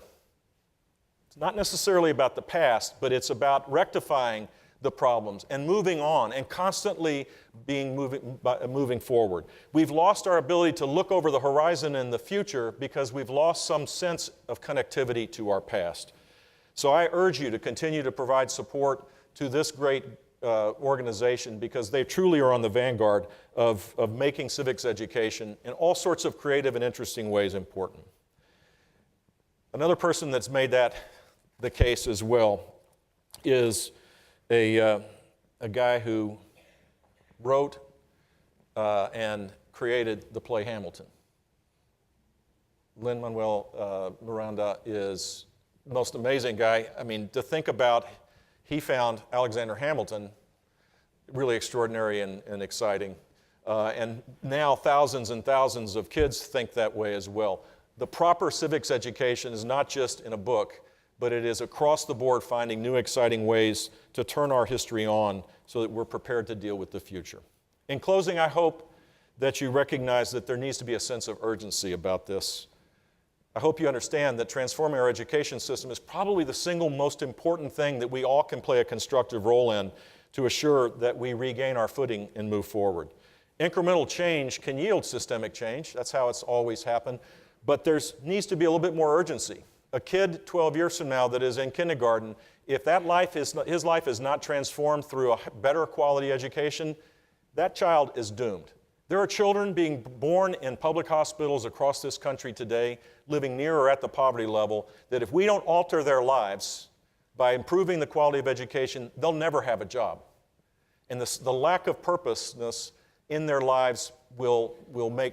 It's not necessarily about the past, but it's about rectifying the problems and moving on and constantly moving forward. We've lost our ability to look over the horizon in the future because we've lost some sense of connectivity to our past. So I urge you to continue to provide support to this great organization, because they truly are on the vanguard of making civics education in all sorts of creative and interesting ways important. Another person that's made that the case as well is a guy who wrote and created the play Hamilton. Lin-Manuel Miranda is the most amazing guy. I mean, to think about, he found Alexander Hamilton really extraordinary and exciting. And now thousands and thousands of kids think that way as well. The proper civics education is not just in a book, but it is across the board finding new exciting ways to turn our history on so that we're prepared to deal with the future. In closing, I hope that you recognize that there needs to be a sense of urgency about this. I hope you understand that transforming our education system is probably the single most important thing that we all can play a constructive role in to assure that we regain our footing and move forward. Incremental change can yield systemic change. That's how it's always happened. But there needs to be a little bit more urgency. A kid 12 years from now that is in kindergarten, if his life is not transformed through a better quality education, that child is doomed. There are children being born in public hospitals across this country today, living near or at the poverty level, that if we don't alter their lives by improving the quality of education, they'll never have a job. And the lack of purposeness in their lives will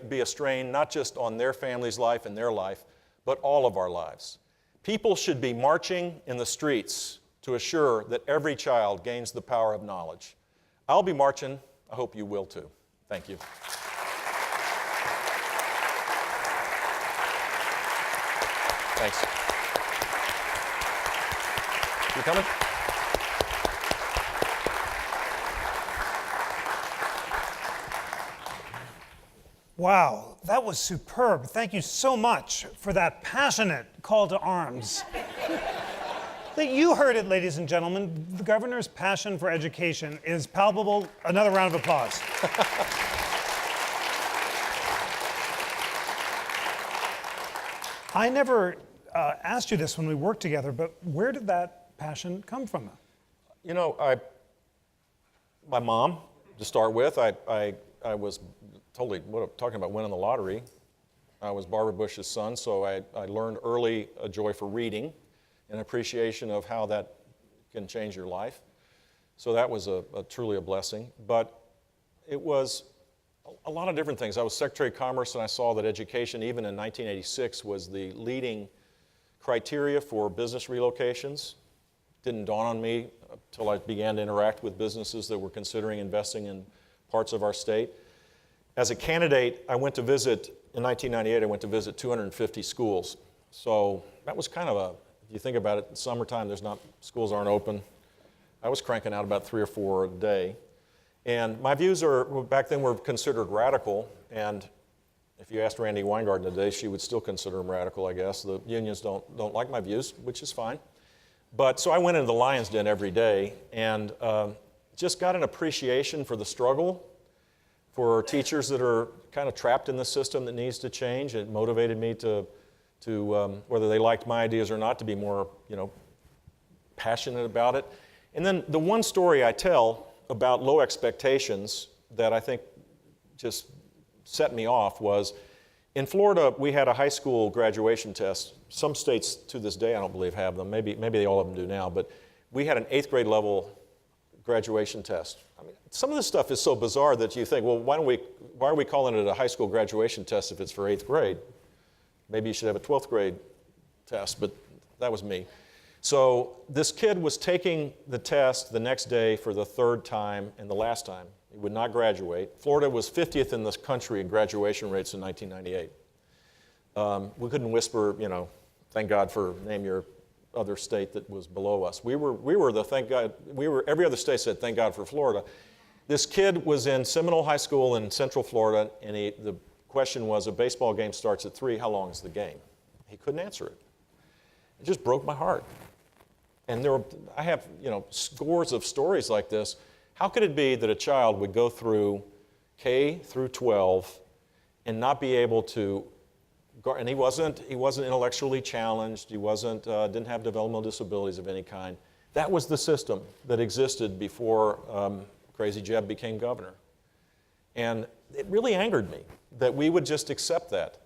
be a strain not just on their family's life and their life, but all of our lives. People should be marching in the streets to assure that every child gains the power of knowledge. I'll be marching. I hope you will too. Thank you. Thanks. You coming? Wow, that was superb. Thank you so much for that passionate call to arms. That you heard it, ladies and gentlemen. The governor's passion for education is palpable. Another round of applause. I never asked you this when we worked together, but where did that passion come from? You know, my mom, to start with, I was totally talking about winning the lottery. I was Barbara Bush's son, so I learned early a joy for reading, an appreciation of how that can change your life. So that was truly a blessing. But it was a lot of different things. I was Secretary of Commerce, and I saw that education, even in 1986, was the leading criteria for business relocations. Didn't dawn on me until I began to interact with businesses that were considering investing in parts of our state. As a candidate, in 1998, I went to visit 250 schools. So that was kind of if you think about it, in summertime, schools aren't open. I was cranking out about 3 or 4 a day. And my views back then were considered radical. And if you asked Randy Weingarten today, she would still consider them radical, I guess. The unions don't like my views, which is fine. But so I went into the Lion's Den every day and just got an appreciation for the struggle, for teachers that are kind of trapped in the system that needs to change. It motivated me to whether they liked my ideas or not, to be more, passionate about it. And then the one story I tell about low expectations that I think just set me off was, in Florida, we had a high school graduation test. Some states to this day, I don't believe, have them. Maybe all of them do now, but we had an 8th grade level graduation test. I mean, some of this stuff is so bizarre that you think, well, why are we calling it a high school graduation test if it's for 8th grade? Maybe you should have a 12th grade test, but that was me. So this kid was taking the test the next day for the 3rd time and the last time. He would not graduate. Florida was 50th in this country in graduation rates in 1998. We couldn't whisper, thank God for name your other state that was below us. Every other state said, thank God for Florida. This kid was in Seminole High School in Central Florida, and the question was, a baseball game starts at 3, how long is the game? He couldn't answer it. It just broke my heart. And I have, scores of stories like this. How could it be that a child would go through K through 12 and not be able to, and he wasn't intellectually challenged, he didn't have developmental disabilities of any kind. That was the system that existed before Crazy Jeb became governor. And it really angered me that we would just accept that.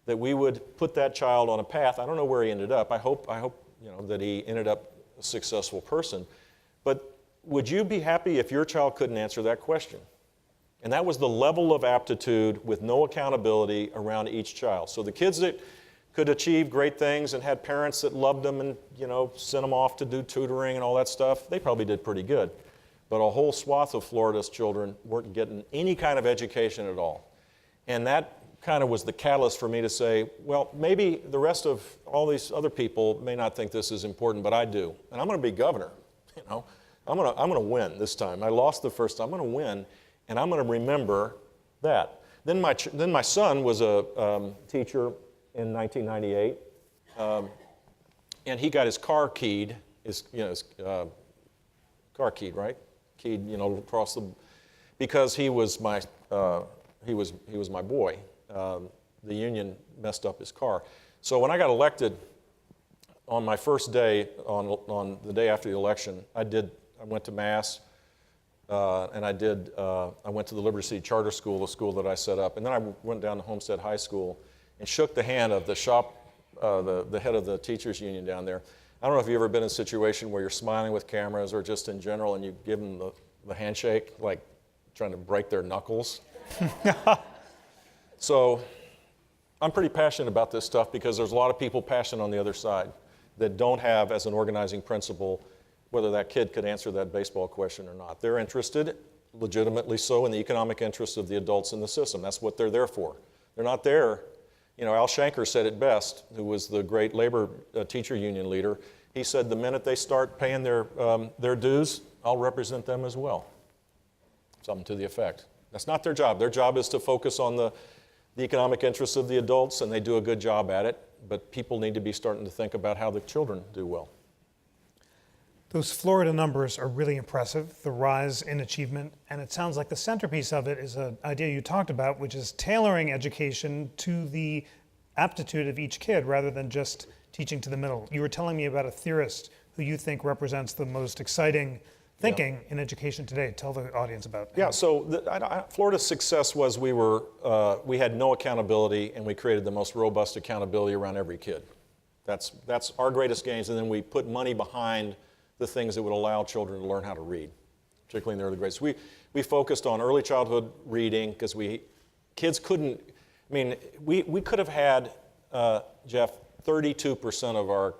that we would put that child on a path. I don't know where he ended up. I hope that he ended up a successful person. But would you be happy if your child couldn't answer that question? And that was the level of aptitude with no accountability around each child. So the kids that could achieve great things and had parents that loved them and sent them off to do tutoring and all that stuff, they probably did pretty good. But a whole swath of Florida's children weren't getting any kind of education at all. And that kind of was the catalyst for me to say, well, maybe the rest of all these other people may not think this is important, but I do. And I'm going to be governor. I'm going to win this time. I lost the first time. I'm going to win, and I'm going to remember that. Then my son was a teacher in 1998, and he got his car keyed. His car keyed, right? Keyed, across the, because he was my boy. The union messed up his car. So when I got elected on my first day, on the day after the election, I went to Mass, and I went to the Liberty City Charter School, the school that I set up, and then I went down to Homestead High School and shook the hand of the head of the teachers union down there. I don't know if you've ever been in a situation where you're smiling with cameras or just in general and you give them the handshake, like trying to break their knuckles. So I'm pretty passionate about this stuff because there's a lot of people passionate on the other side that don't have as an organizing principle whether that kid could answer that baseball question or not. They're interested, legitimately so, in the economic interests of the adults in the system. That's what they're there for. They're not there. Al Shanker said it best, who was the great labor teacher union leader. He said the minute they start paying their dues, I'll represent them as well. Something to the effect. That's not their job. Their job is to focus on the economic interests of the adults, and they do a good job at it, but people need to be starting to think about how the children do well. Those Florida numbers are really impressive, the rise in achievement, and it sounds like the centerpiece of it is an idea you talked about, which is tailoring education to the aptitude of each kid rather than just teaching to the middle. You were telling me about a theorist who you think represents the most exciting thinking in education today. Tell the audience about that. Yeah, so Florida's success was we had no accountability, and we created the most robust accountability around every kid. That's our greatest gains, and then we put money behind the things that would allow children to learn how to read, particularly in the early grades. We focused on early childhood reading because kids couldn't, we could have had, Jeff, 32% of our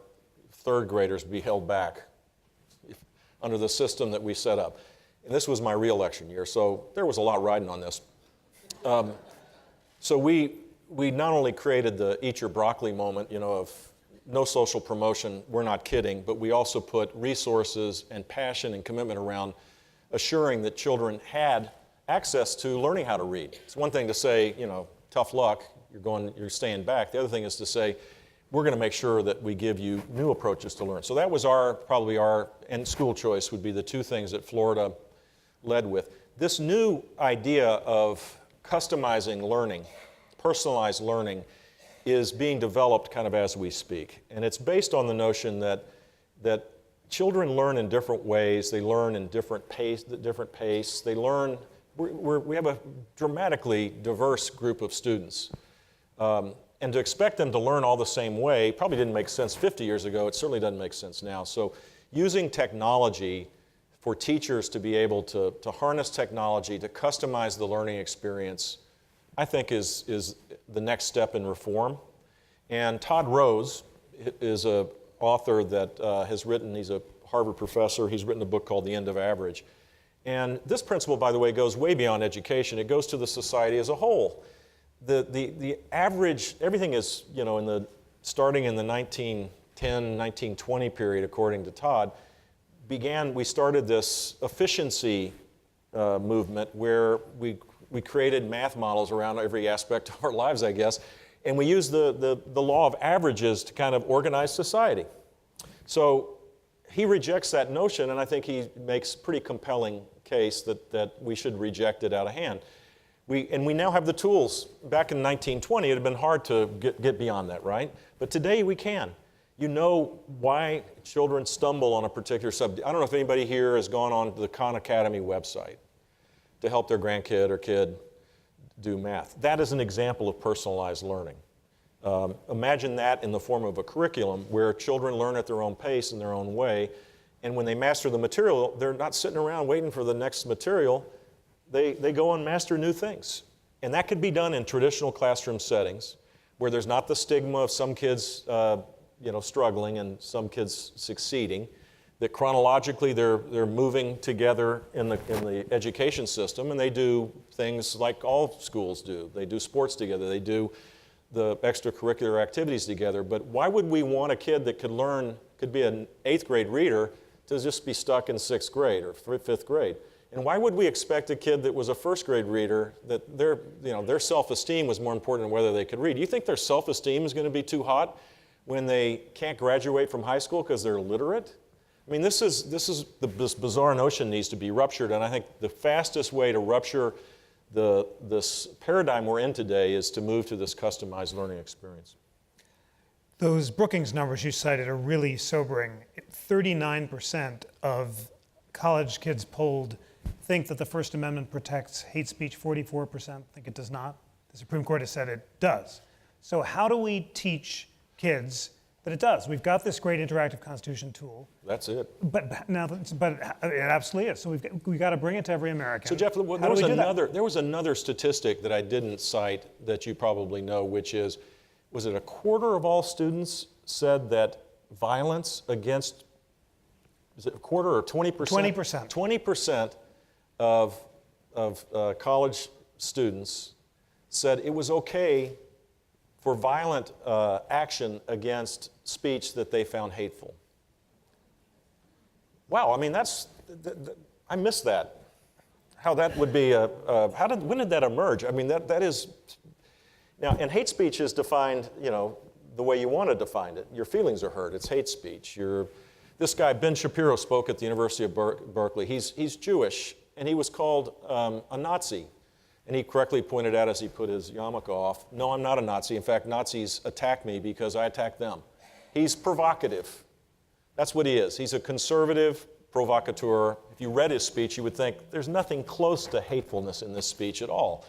third graders be held back under the system that we set up. And this was my re-election year, so there was a lot riding on this. So we not only created the eat your broccoli moment, of no social promotion, we're not kidding, but we also put resources and passion and commitment around assuring that children had access to learning how to read. It's one thing to say, tough luck, you're staying back. The other thing is to say, we're going to make sure that we give you new approaches to learn. So that was probably our, and school choice would be the two things that Florida led with. This new idea of customizing learning, personalized learning, is being developed kind of as we speak. And it's based on the notion that children learn in different ways. They learn in different pace. They learn, we have a dramatically diverse group of students. And to expect them to learn all the same way probably didn't make sense 50 years ago. It certainly doesn't make sense now. So using technology for teachers to be able to harness technology, to customize the learning experience, I think is the next step in reform. And Todd Rose is an author that has written, he's a Harvard professor, he's written a book called The End of Average. And this principle, by the way, goes way beyond education. It goes to the society as a whole. The average, everything is, starting in the 1910, 1920 period, according to Todd, we started this efficiency movement where we created math models around every aspect of our lives, I guess, and we used the law of averages to kind of organize society. So he rejects that notion, and I think he makes a pretty compelling case that we should reject it out of hand. We now have the tools. Back in 1920, it had been hard to get beyond that, right? But today we can. You know why children stumble on a particular subject. I don't know if anybody here has gone on to the Khan Academy website to help their grandkid or kid do math. That is an example of personalized learning. Imagine that in the form of a curriculum where children learn at their own pace in their own way, and when they master the material, they're not sitting around waiting for the next material. They go and master new things. And that could be done in traditional classroom settings where there's not the stigma of some kids struggling and some kids succeeding, that chronologically they're moving together in the education system, and they do things like all schools do. They do sports together, they do the extracurricular activities together. But why would we want a kid that could be an 8th grade reader to just be stuck in 6th grade or 5th grade? And why would we expect a kid that was a 1st grade reader that their self-esteem was more important than whether they could read? Do you think their self-esteem is going to be too hot when they can't graduate from high school because they're illiterate? I mean, this bizarre notion needs to be ruptured, and I think the fastest way to rupture this paradigm we're in today is to move to this customized learning experience. Those Brookings numbers you cited are really sobering. 39% of college kids polled think that the First Amendment protects hate speech. 44% think it does not. The Supreme Court has said it does. So how do we teach kids that it does? We've got this great interactive Constitution tool. That's it. But it absolutely is. So we've got to bring it to every American. So Jeff, there was another statistic that I didn't cite that you probably know, which is, was it a quarter of all students said that violence against, is it a quarter or 20%? 20%. 20% of college students said it was okay for violent action against speech that they found hateful. Wow, I mean, I missed that. How that would be, when did that emerge? I mean, that is, now, and hate speech is defined, the way you want to define it. Your feelings are hurt, it's hate speech. This guy, Ben Shapiro, spoke at the University of Berkeley. He's Jewish, and he was called a Nazi. And he correctly pointed out as he put his yarmulke off, no, I'm not a Nazi. In fact, Nazis attack me because I attack them. He's provocative. That's what he is. He's a conservative provocateur. If you read his speech, you would think there's nothing close to hatefulness in this speech at all.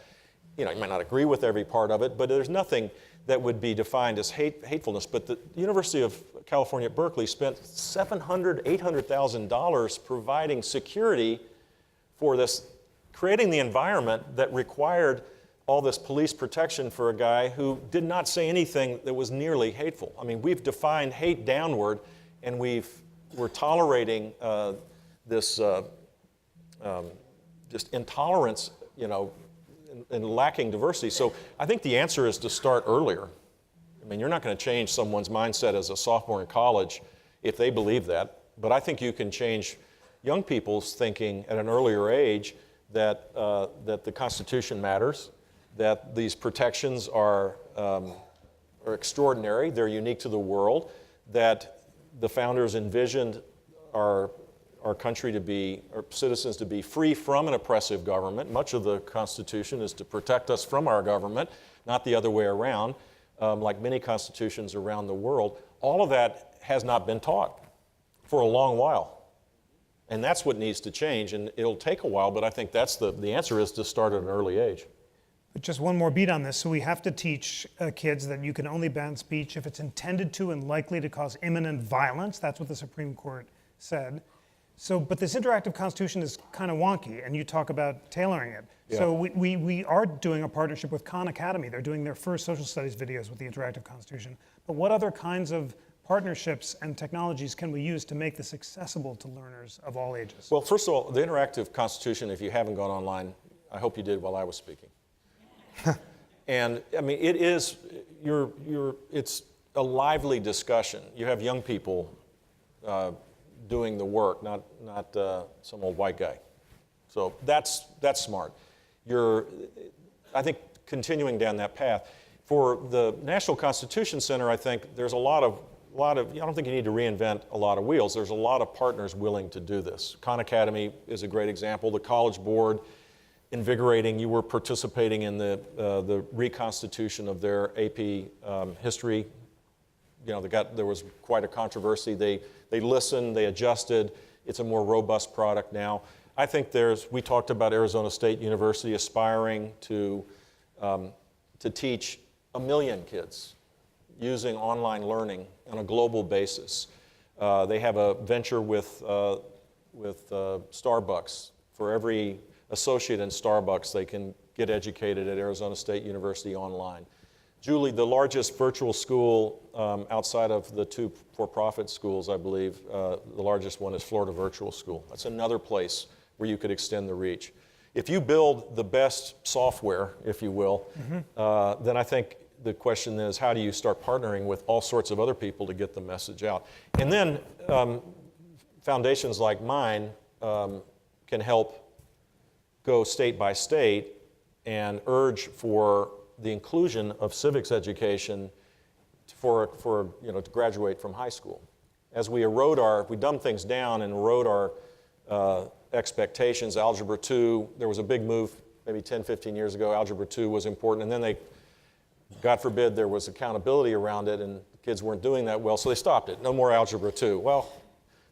You might not agree with every part of it, but there's nothing that would be defined as hatefulness. But the University of California at Berkeley spent $700,000, $800,000 providing security for this, creating the environment that required all this police protection for a guy who did not say anything that was nearly hateful. I mean, we've defined hate downward, and we're tolerating this just intolerance, and lacking diversity. So I think the answer is to start earlier. I mean, you're not going to change someone's mindset as a sophomore in college if they believe that, but I think you can change young people's thinking at an earlier age that the Constitution matters, that these protections are extraordinary, they're unique to the world, that the founders envisioned our country to be, our citizens to be free from an oppressive government. Much of the Constitution is to protect us from our government, not the other way around, like many constitutions around the world. All of that has not been taught for a long while. And that's what needs to change, and it'll take a while, but I think that's the answer is to start at an early age. But just one more beat on this. So we have to teach kids that you can only ban speech if it's intended to and likely to cause imminent violence. That's what the Supreme Court said. So, but this interactive Constitution is kind of wonky, and you talk about tailoring it. Yeah. So we are doing a partnership with Khan Academy. They're doing their first social studies videos with the interactive Constitution. But what other kinds of partnerships and technologies can we use to make this accessible to learners of all ages? Well, first of all, the interactive Constitution, if you haven't gone online, I hope you did while I was speaking. And I mean, it is, it's a lively discussion. You have young people doing the work, not some old white guy. So that's smart. I think continuing down that path. For the National Constitution Center, I think there's a lot of, I don't think you need to reinvent a lot of wheels. There's a lot of partners willing to do this. Khan Academy is a great example. The College Board, invigorating, you were participating in the reconstitution of their AP history. There was quite a controversy. They listened, they adjusted. It's a more robust product now. I think we talked about Arizona State University aspiring to teach 1 million kids using online learning on a global basis. They have a venture with Starbucks. For every associate in Starbucks, they can get educated at Arizona State University online. Julie, the largest virtual school outside of the two for-profit schools, I believe, the largest one is Florida Virtual School. That's another place where you could extend the reach. If you build the best software, if you will, then I think the question is, how do you start partnering with all sorts of other people to get the message out? And then foundations like mine can help go state by state and urge for the inclusion of civics education to graduate from high school. As we dumb things down and erode our expectations, Algebra 2, there was a big move maybe 10, 15 years ago. Algebra 2 was important, and then God forbid, there was accountability around it and kids weren't doing that well, so they stopped it. No more Algebra 2. Well,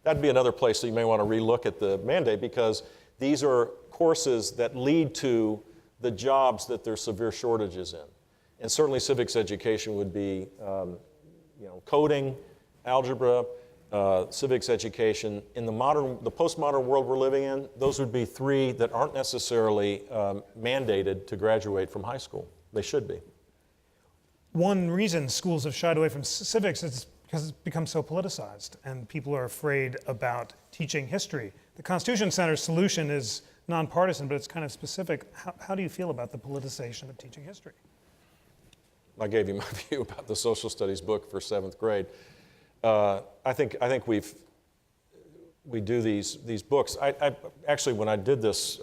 that'd be another place that you may want to relook at the mandate, because these are courses that lead to the jobs that there's severe shortages in. And certainly civics education would be coding, algebra, civics education. In the postmodern world we're living in, those would be three that aren't necessarily mandated to graduate from high school. They should be. One reason schools have shied away from civics is because it's become so politicized and people are afraid about teaching history. The Constitution Center's solution is nonpartisan, but it's kind of specific. How do you feel about the politicization of teaching history? I gave you my view about the social studies book for 7th grade. I think we do these books. I actually, when I did this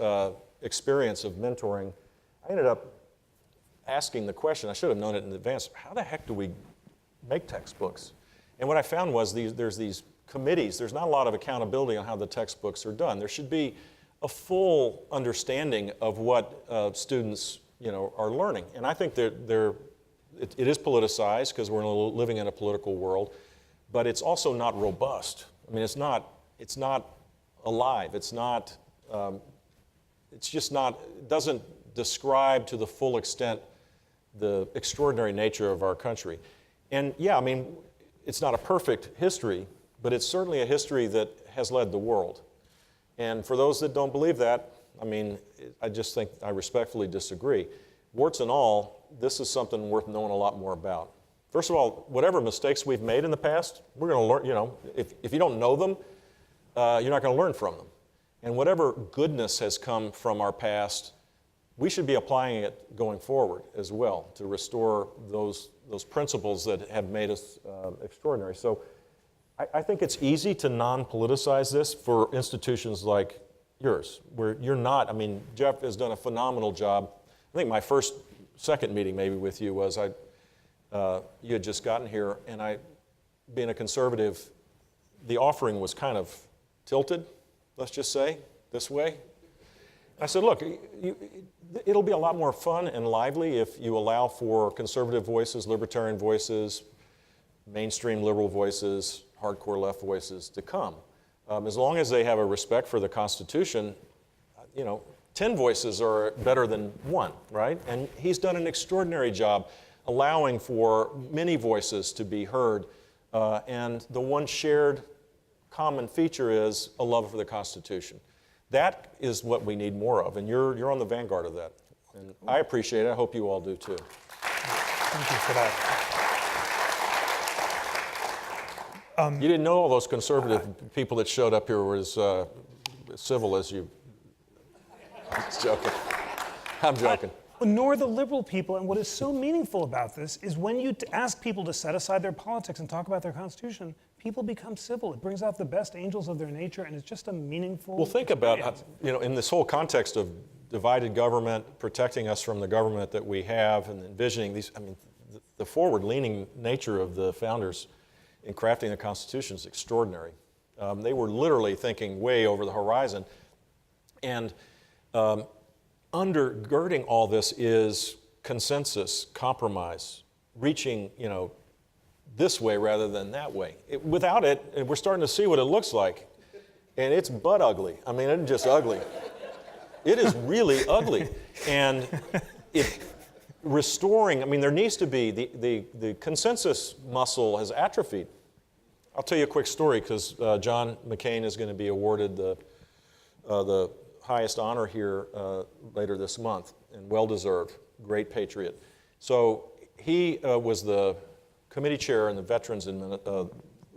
experience of mentoring, I ended up asking the question, I should have known it in advance, how the heck do we make textbooks? And what I found was there's these committees. There's not a lot of accountability on how the textbooks are done. There should be a full understanding of what students are learning. And I think it is politicized because we're living in a political world, but it's also not robust. I mean, it's not alive. It doesn't describe to the full extent the extraordinary nature of our country. And yeah, I mean, it's not a perfect history, but it's certainly a history that has led the world. And for those that don't believe that, I mean, I just think I respectfully disagree. Warts and all, this is something worth knowing a lot more about. First of all, whatever mistakes we've made in the past, we're going to learn, if you don't know them, you're not going to learn from them. And whatever goodness has come from our past, we should be applying it going forward as well to restore those principles that have made us extraordinary. So I think it's easy to non-politicize this for institutions like yours, where you're not. I mean, Jeff has done a phenomenal job. I think my second meeting maybe with you was you had just gotten here, and being a conservative, the offering was kind of tilted, let's just say, this way. I said, look, it'll be a lot more fun and lively if you allow for conservative voices, libertarian voices, mainstream liberal voices, hardcore left voices to come. As long as they have a respect for the Constitution, 10 voices are better than one, right? And he's done an extraordinary job allowing for many voices to be heard. And the one shared common feature is a love for the Constitution. That is what we need more of, and you're on the vanguard of that. And I appreciate it. I hope you all do too. Thank you for that. You didn't know all those conservative people that showed up here were as civil as you. I'm just joking. I'm joking. Nor the liberal people, and what is so meaningful about this is when you ask people to set aside their politics and talk about their Constitution, people become civil. It brings out the best angels of their nature, and it's just a meaningful. Well, think about, in this whole context of divided government, protecting us from the government that we have, and envisioning these, the forward-leaning nature of the founders in crafting the Constitution is extraordinary. They were literally thinking way over the horizon. And undergirding all this is consensus, compromise, reaching, this way rather than that way. Without it, we're starting to see what it looks like. And it's butt ugly. I mean, it's just ugly. It is really ugly. And it restoring, I mean, there needs to be, the consensus muscle has atrophied. I'll tell you a quick story because John McCain is going to be awarded the highest honor here later this month, and well-deserved, great patriot. So he was the committee chair in the Veterans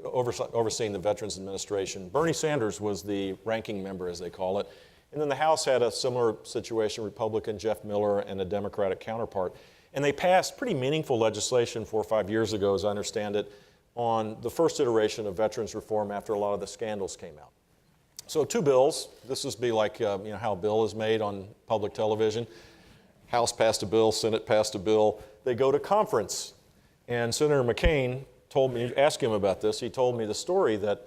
overseeing the Veterans Administration. Bernie Sanders was the ranking member, as they call it. And then the House had a similar situation, Republican Jeff Miller and a Democratic counterpart. And they passed pretty meaningful legislation 4 or 5 years ago, as I understand it, on the first iteration of veterans reform after a lot of the scandals came out. So 2 bills. This would be like how a bill is made on public television. House passed a bill, Senate passed a bill. They go to conference. And Senator McCain told me, asked him about this, he told me the story that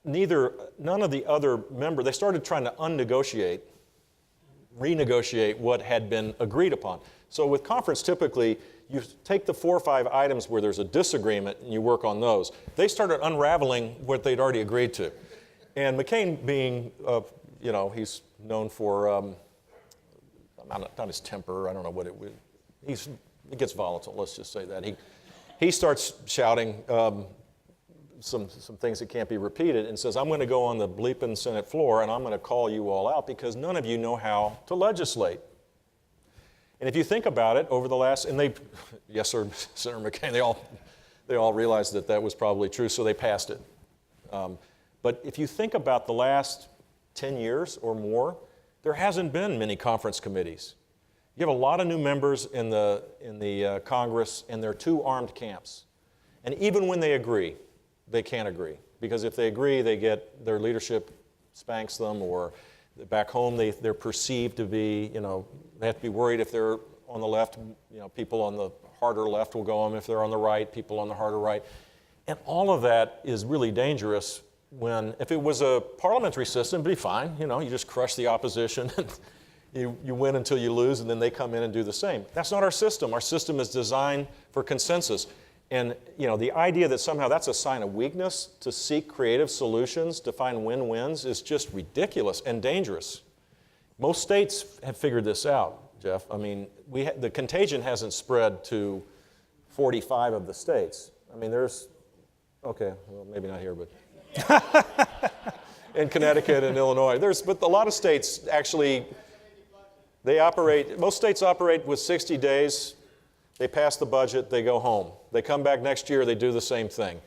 none of the other members, they started trying to renegotiate what had been agreed upon. So with conference, typically, you take the 4 or 5 items where there's a disagreement and you work on those. They started unraveling what they'd already agreed to. And McCain being, he's known for, not his temper, I don't know what it would, it gets volatile, let's just say that. He starts shouting some things that can't be repeated and says, I'm going to go on the bleeping Senate floor and I'm going to call you all out because none of you know how to legislate. And if you think about it, over the last, yes sir, Senator McCain, they all realized that was probably true, so they passed it. But if you think about the last 10 years or more, there hasn't been many conference committees. You have a lot of new members in the Congress, and they're 2 armed camps. And even when they agree, they can't agree. Because if they agree, their leadership spanks them, or back home they're perceived to be, they have to be worried if they're on the left, people on the harder left will go on. If they're on the right, people on the harder right. And all of that is really dangerous if it was a parliamentary system, it'd be fine. You just crush the opposition. You win until you lose, and then they come in and do the same. That's not our system. Our system is designed for consensus. And the idea that somehow that's a sign of weakness to seek creative solutions, to find win-wins, is just ridiculous and dangerous. Most states have figured this out, Jeff. I mean, the contagion hasn't spread to 45 of the states. I mean, okay, well, maybe not here, but in Connecticut and Illinois. But a lot of states actually, most states operate with 60 days. They pass the budget, they go home. They come back next year, they do the same thing.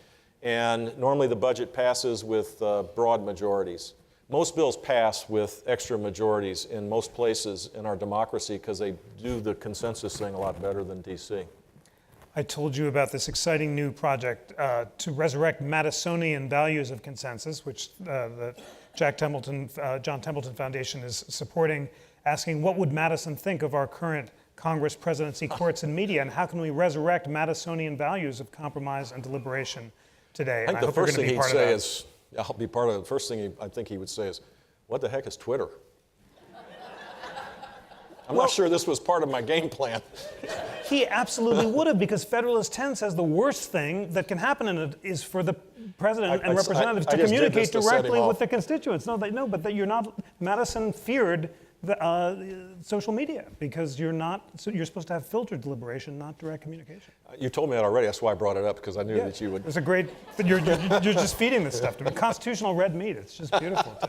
And normally the budget passes with broad majorities. Most bills pass with extra majorities in most places in our democracy because they do the consensus thing a lot better than D.C. I told you about this exciting new project to resurrect Madisonian values of consensus, which the John Templeton Foundation is supporting, asking what would Madison think of our current Congress, presidency, courts, and media, and how can we resurrect Madisonian values of compromise and deliberation today? I think the first thing he'd say is, I'll be part of it. The first thing I think he would say is, what the heck is Twitter? I'm not sure this was part of my game plan. He absolutely would have, because Federalist 10 says the worst thing that can happen in it is for the president and representatives to communicate directly with the constituents. No, but that you're not. Madison feared social media because you're supposed to have filtered deliberation, not direct communication. You told me that already. That's why I brought it up, because I knew that you would. It's a great. You're just feeding this stuff to me. Constitutional red meat. It's just beautiful.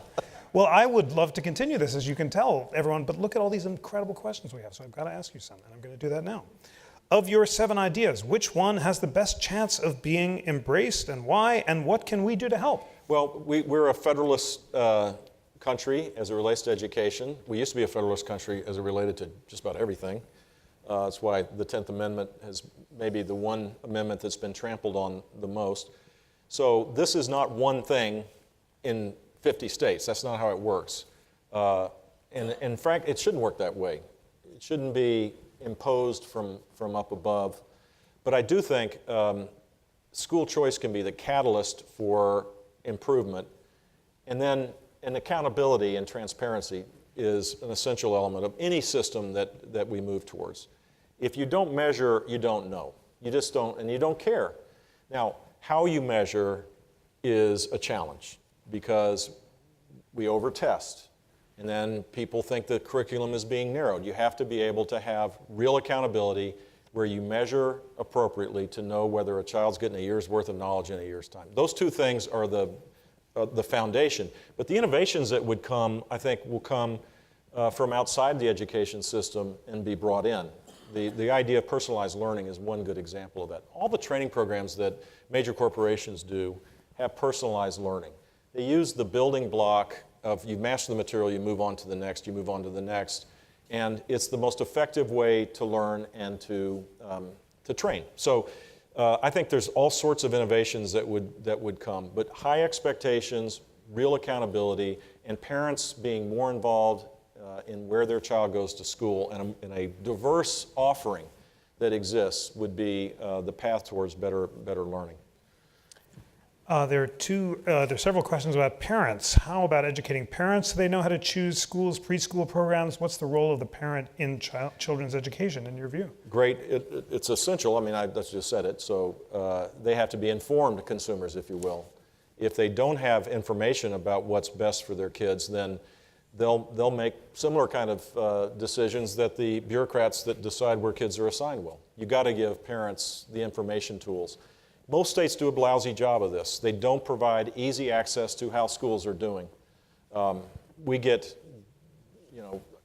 Well, I would love to continue this, as you can tell, everyone, but look at all these incredible questions we have, so I've got to ask you something. I'm going to do that now. Of your 7 ideas, which one has the best chance of being embraced, and why, and what can we do to help? Well, we're a Federalist country as it relates to education. We used to be a Federalist country as it related to just about everything. That's why the 10th Amendment is maybe the one amendment that's been trampled on the most. So this is not one thing in 50 states. That's not how it works. And in fact, it shouldn't work that way. It shouldn't be imposed from up above. But I do think school choice can be the catalyst for improvement. And accountability and transparency is an essential element of any system that we move towards. If you don't measure, you don't know. You just don't, and you don't care. Now, how you measure is a challenge, because we over-test. And then people think the curriculum is being narrowed. You have to be able to have real accountability where you measure appropriately to know whether a child's getting a year's worth of knowledge in a year's time. Those two things are the foundation. But the innovations that would come, I think, will come from outside the education system and be brought in. The idea of personalized learning is one good example of that. All the training programs that major corporations do have personalized learning. They use the building block of you master the material, you move on to the next, you move on to the next, and it's the most effective way to learn and to train. So I think there's all sorts of innovations that would come, but high expectations, real accountability, and parents being more involved in where their child goes to school and a diverse offering that exists would be the path towards better learning. There are several questions about parents. How about educating parents so they know how to choose schools, preschool programs? What's the role of the parent in children's education, in your view? Great. It's essential. I mean, I just said it. So they have to be informed consumers, if you will. If they don't have information about what's best for their kids, then they'll make similar kind of decisions that the bureaucrats that decide where kids are assigned will. You've got to give parents the information tools. Most states do a lousy job of this. They don't provide easy access to how schools are doing. We get,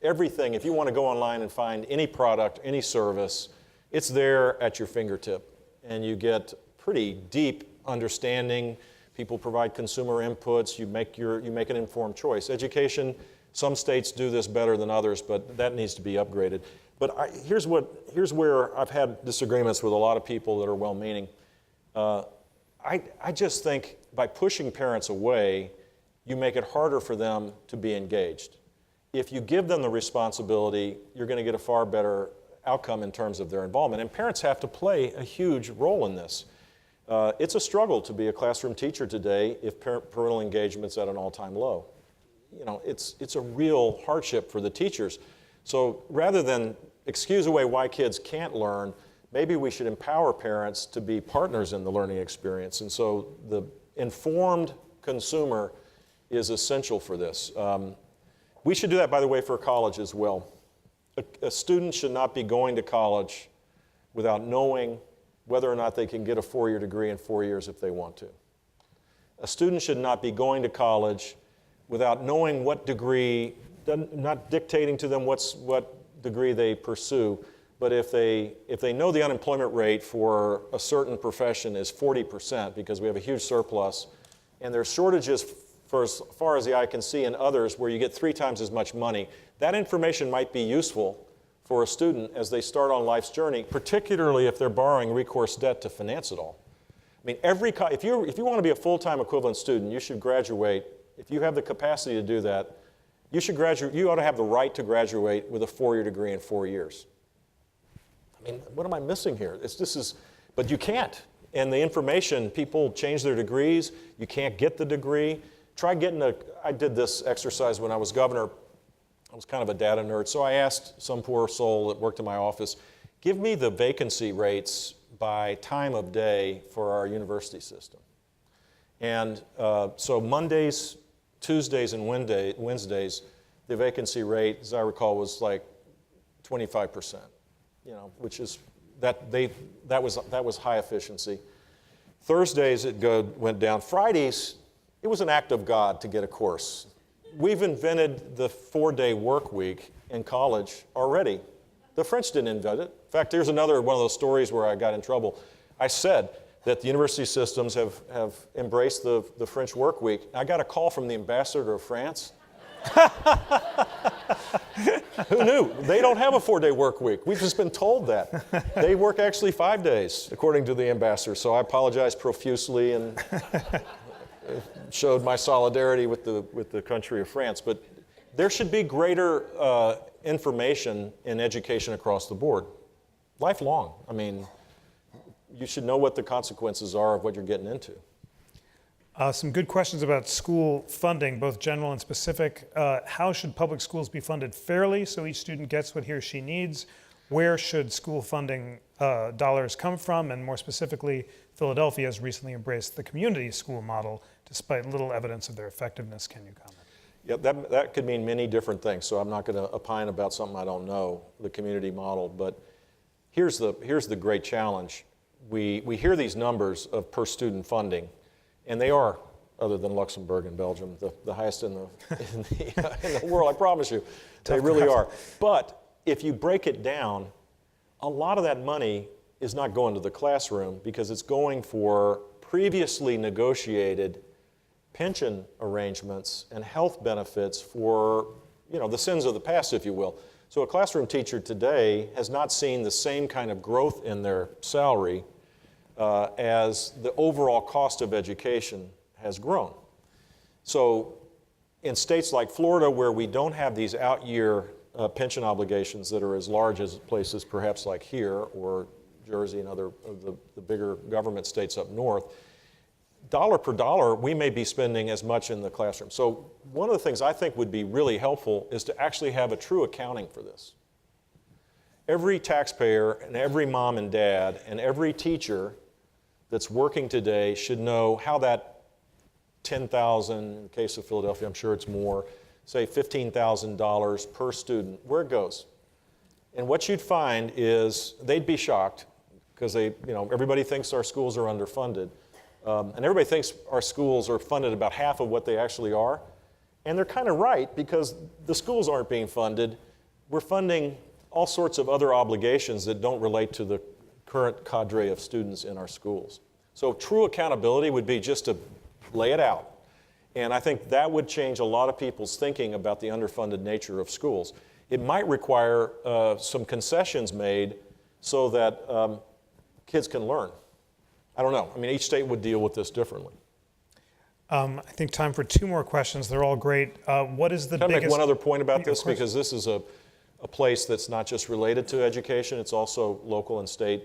everything. If you want to go online and find any product, any service, it's there at your fingertip. And you get pretty deep understanding. People provide consumer inputs. You make an informed choice. Education, some states do this better than others, but that needs to be upgraded. But here's where I've had disagreements with a lot of people that are well-meaning. I just think by pushing parents away, you make it harder for them to be engaged. If you give them the responsibility, you're going to get a far better outcome in terms of their involvement. And parents have to play a huge role in this. It's a struggle to be a classroom teacher today if parental engagement's at an all-time low. It's a real hardship for the teachers. So rather than excuse away why kids can't learn, maybe we should empower parents to be partners in the learning experience. And so the informed consumer is essential for this. We should do that, by the way, for college as well. A student should not be going to college without knowing whether or not they can get a 4-year degree in 4 years if they want to. A student should not be going to college without knowing what degree, not dictating to them what degree they pursue, but if they know the unemployment rate for a certain profession is 40% because we have a huge surplus, and there's shortages for as far as the eye can see in others where you get 3 times as much money, that information might be useful for a student as they start on life's journey, particularly if they're borrowing recourse debt to finance it all. I mean, if you want to be a full-time equivalent student, you should graduate. If you have the capacity to do that, you should graduate. You ought to have the right to graduate with a 4-year degree in 4 years. I mean, what am I missing here? But you can't. And the information, people change their degrees. You can't get the degree. I did this exercise when I was governor. I was kind of a data nerd, so I asked some poor soul that worked in my office, give me the vacancy rates by time of day for our university system. And so Mondays, Tuesdays, and Wednesdays, the vacancy rate, as I recall, was like 25%, which is that was high efficiency. Thursdays it went down. Fridays, it was an act of God to get a course. We've invented the 4-day work week in college already. The French didn't invent it. In fact, here's another one of those stories where I got in trouble. I said that the university systems have embraced the French work week. I got a call from the ambassador of France. Who knew? They don't have a 4-day work week. We've just been told that. They work actually 5 days, according to the ambassador. So I apologize profusely and showed my solidarity with the country of France. But there should be greater information in education across the board, lifelong. I mean, you should know what the consequences are of what you're getting into. Some good questions about school funding, both general and specific. How should public schools be funded fairly so each student gets what he or she needs? Where should school funding dollars come from? And more specifically, Philadelphia has recently embraced the community school model despite little evidence of their effectiveness. Can you comment? Yeah, that could mean many different things, so I'm not going to opine about something I don't know, the community model, but here's the great challenge. We hear these numbers of per student funding, and they are, other than Luxembourg and Belgium, the highest in the world, I promise you. They really are. But if you break it down, a lot of that money is not going to the classroom because it's going for previously negotiated pension arrangements and health benefits for, the sins of the past, if you will. So a classroom teacher today has not seen the same kind of growth in their salary as the overall cost of education has grown. So in states like Florida, where we don't have these out-year pension obligations that are as large as places perhaps like here or Jersey and other of the bigger government states up north, dollar per dollar, we may be spending as much in the classroom. So one of the things I think would be really helpful is to actually have a true accounting for this. Every taxpayer and every mom and dad and every teacher that's working today should know how that $10,000, in the case of Philadelphia, I'm sure it's more, say $15,000 per student, where it goes. And what you'd find is they'd be shocked because everybody thinks our schools are underfunded. And everybody thinks our schools are funded about half of what they actually are. And they're kind of right because the schools aren't being funded. We're funding all sorts of other obligations that don't relate to the current cadre of students in our schools. So true accountability would be just to lay it out. And I think that would change a lot of people's thinking about the underfunded nature of schools. It might require some concessions made so that kids can learn. I don't know. I mean, each state would deal with this differently. I think time for two more questions. They're all great. What is the Can I biggest... make one other point about this? Of course. Because this is a place that's not just related to education, it's also local and state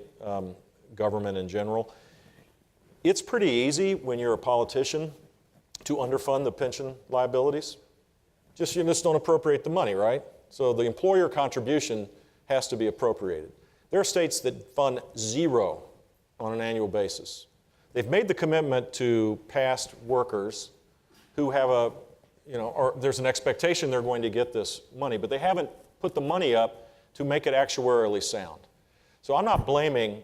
government in general. It's pretty easy when you're a politician to underfund the pension liabilities. You just don't appropriate the money, right? So the employer contribution has to be appropriated. There are states that fund zero on an annual basis. They've made the commitment to past workers who have or there's an expectation they're going to get this money, but they haven't put the money up to make it actuarially sound. So I'm not blaming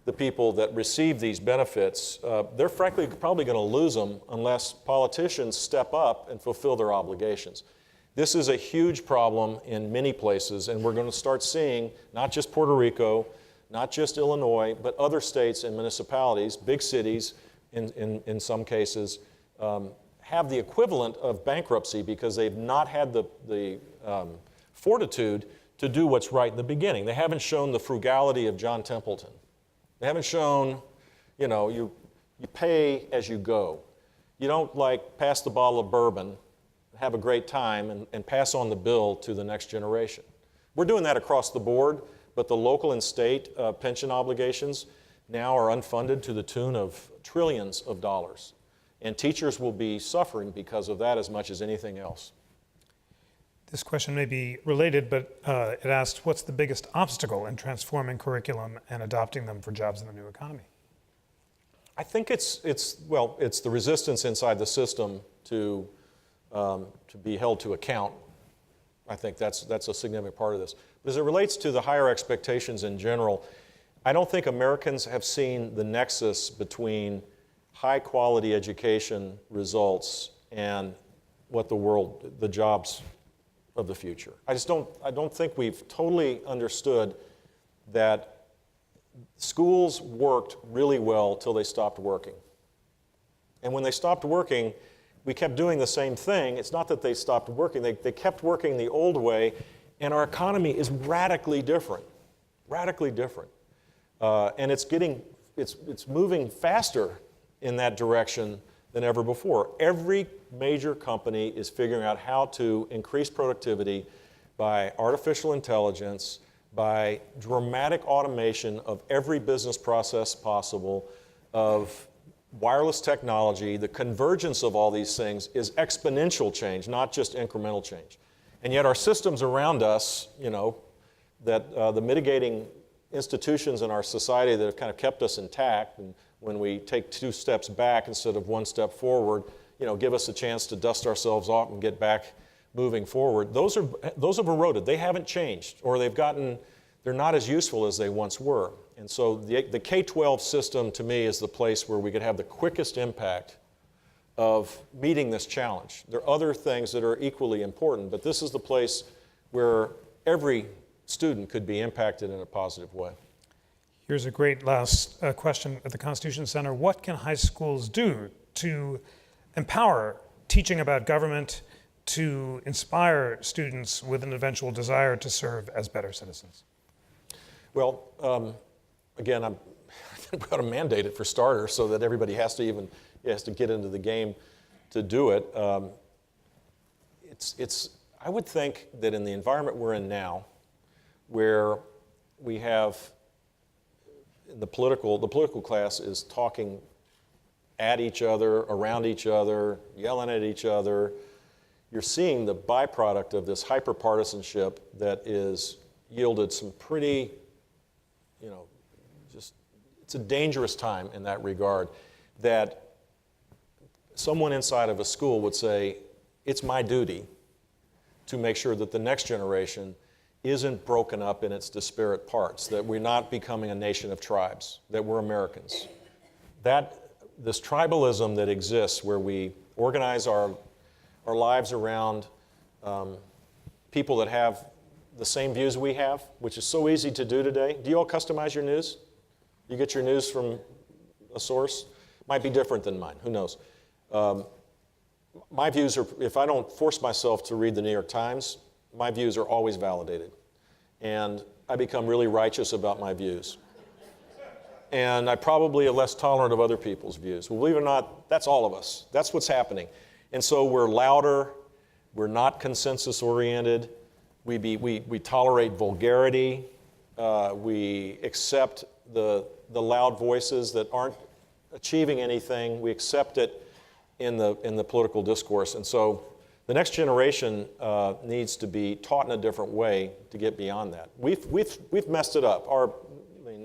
the people that receive these benefits. They're frankly probably going to lose them unless politicians step up and fulfill their obligations. This is a huge problem in many places, and we're going to start seeing not just Puerto Rico, not just Illinois, but other states and municipalities, big cities in some cases, have the equivalent of bankruptcy because they've not had the fortitude to do what's right in the beginning. They haven't shown the frugality of John Templeton. They haven't shown, you pay as you go. You don't pass the bottle of bourbon, have a great time, and pass on the bill to the next generation. We're doing that across the board, but the local and state pension obligations now are unfunded to the tune of trillions of dollars. And teachers will be suffering because of that as much as anything else. This question may be related, but it asked, what's the biggest obstacle in transforming curriculum and adopting them for jobs in the new economy? I think it's the resistance inside the system to be held to account. I think that's a significant part of this. But as it relates to the higher expectations in general, I don't think Americans have seen the nexus between high quality education results and what the jobs of the future. I don't think we've totally understood that schools worked really well till they stopped working. And when they stopped working, we kept doing the same thing. It's not that they stopped working, they kept working the old way, and our economy is radically different, and it's moving faster in that direction than ever before. Every major company is figuring out how to increase productivity by artificial intelligence, by dramatic automation of every business process possible, of wireless technology. The convergence of all these things is exponential change, not just incremental change. And yet our systems around us, the mitigating institutions in our society that have kind of kept us intact, and when we take 2 steps back instead of 1 step forward, give us a chance to dust ourselves off and get back moving forward. Those have eroded. They haven't changed, or they're not as useful as they once were. And so the K-12 system, to me, is the place where we could have the quickest impact of meeting this challenge. There are other things that are equally important, but this is the place where every student could be impacted in a positive way. Here's a great last question at the Constitution Center. What can high schools do to empower teaching about government, to inspire students with an eventual desire to serve as better citizens? Well, again, I think we ought to mandate it for starters so that everybody has to get into the game to do it. I would think that in the environment we're in now, where we have the political class is talking at each other, around each other, yelling at each other, you're seeing the byproduct of this hyper-partisanship that is yielded some pretty, it's a dangerous time in that regard, that someone inside of a school would say, it's my duty to make sure that the next generation isn't broken up in its disparate parts, that we're not becoming a nation of tribes, that we're Americans. This tribalism that exists where we organize our lives around people that have the same views we have, which is so easy to do today. Do you all customize your news? You get your news from a source? Might be different than mine, who knows? My views are, if I don't force myself to read the New York Times, my views are always validated. And I become really righteous about my views. And I probably am less tolerant of other people's views. Well, believe it or not, that's all of us. That's what's happening. And so we're louder, we're not consensus-oriented, we tolerate vulgarity, we accept the loud voices that aren't achieving anything, we accept it in the political discourse. And so the next generation needs to be taught in a different way to get beyond that. We've messed it up.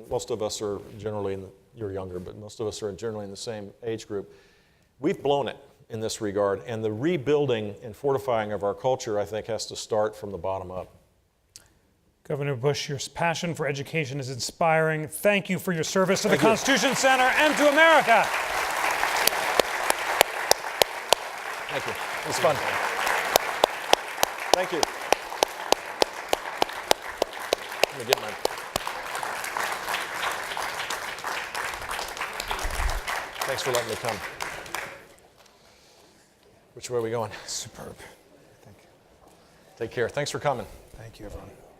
Most of us are generally you're younger, but most of us are generally in the same age group. We've blown it in this regard, and the rebuilding and fortifying of our culture, I think, has to start from the bottom up. Governor Bush, your passion for education is inspiring. Thank you for your service to the Constitution Center and to America. Thank you. It was fun. Thank you. Let me get my... Thanks for letting me come. Which way are we going? Superb. Thank you. Take care. Thanks for coming. Thank you, everyone.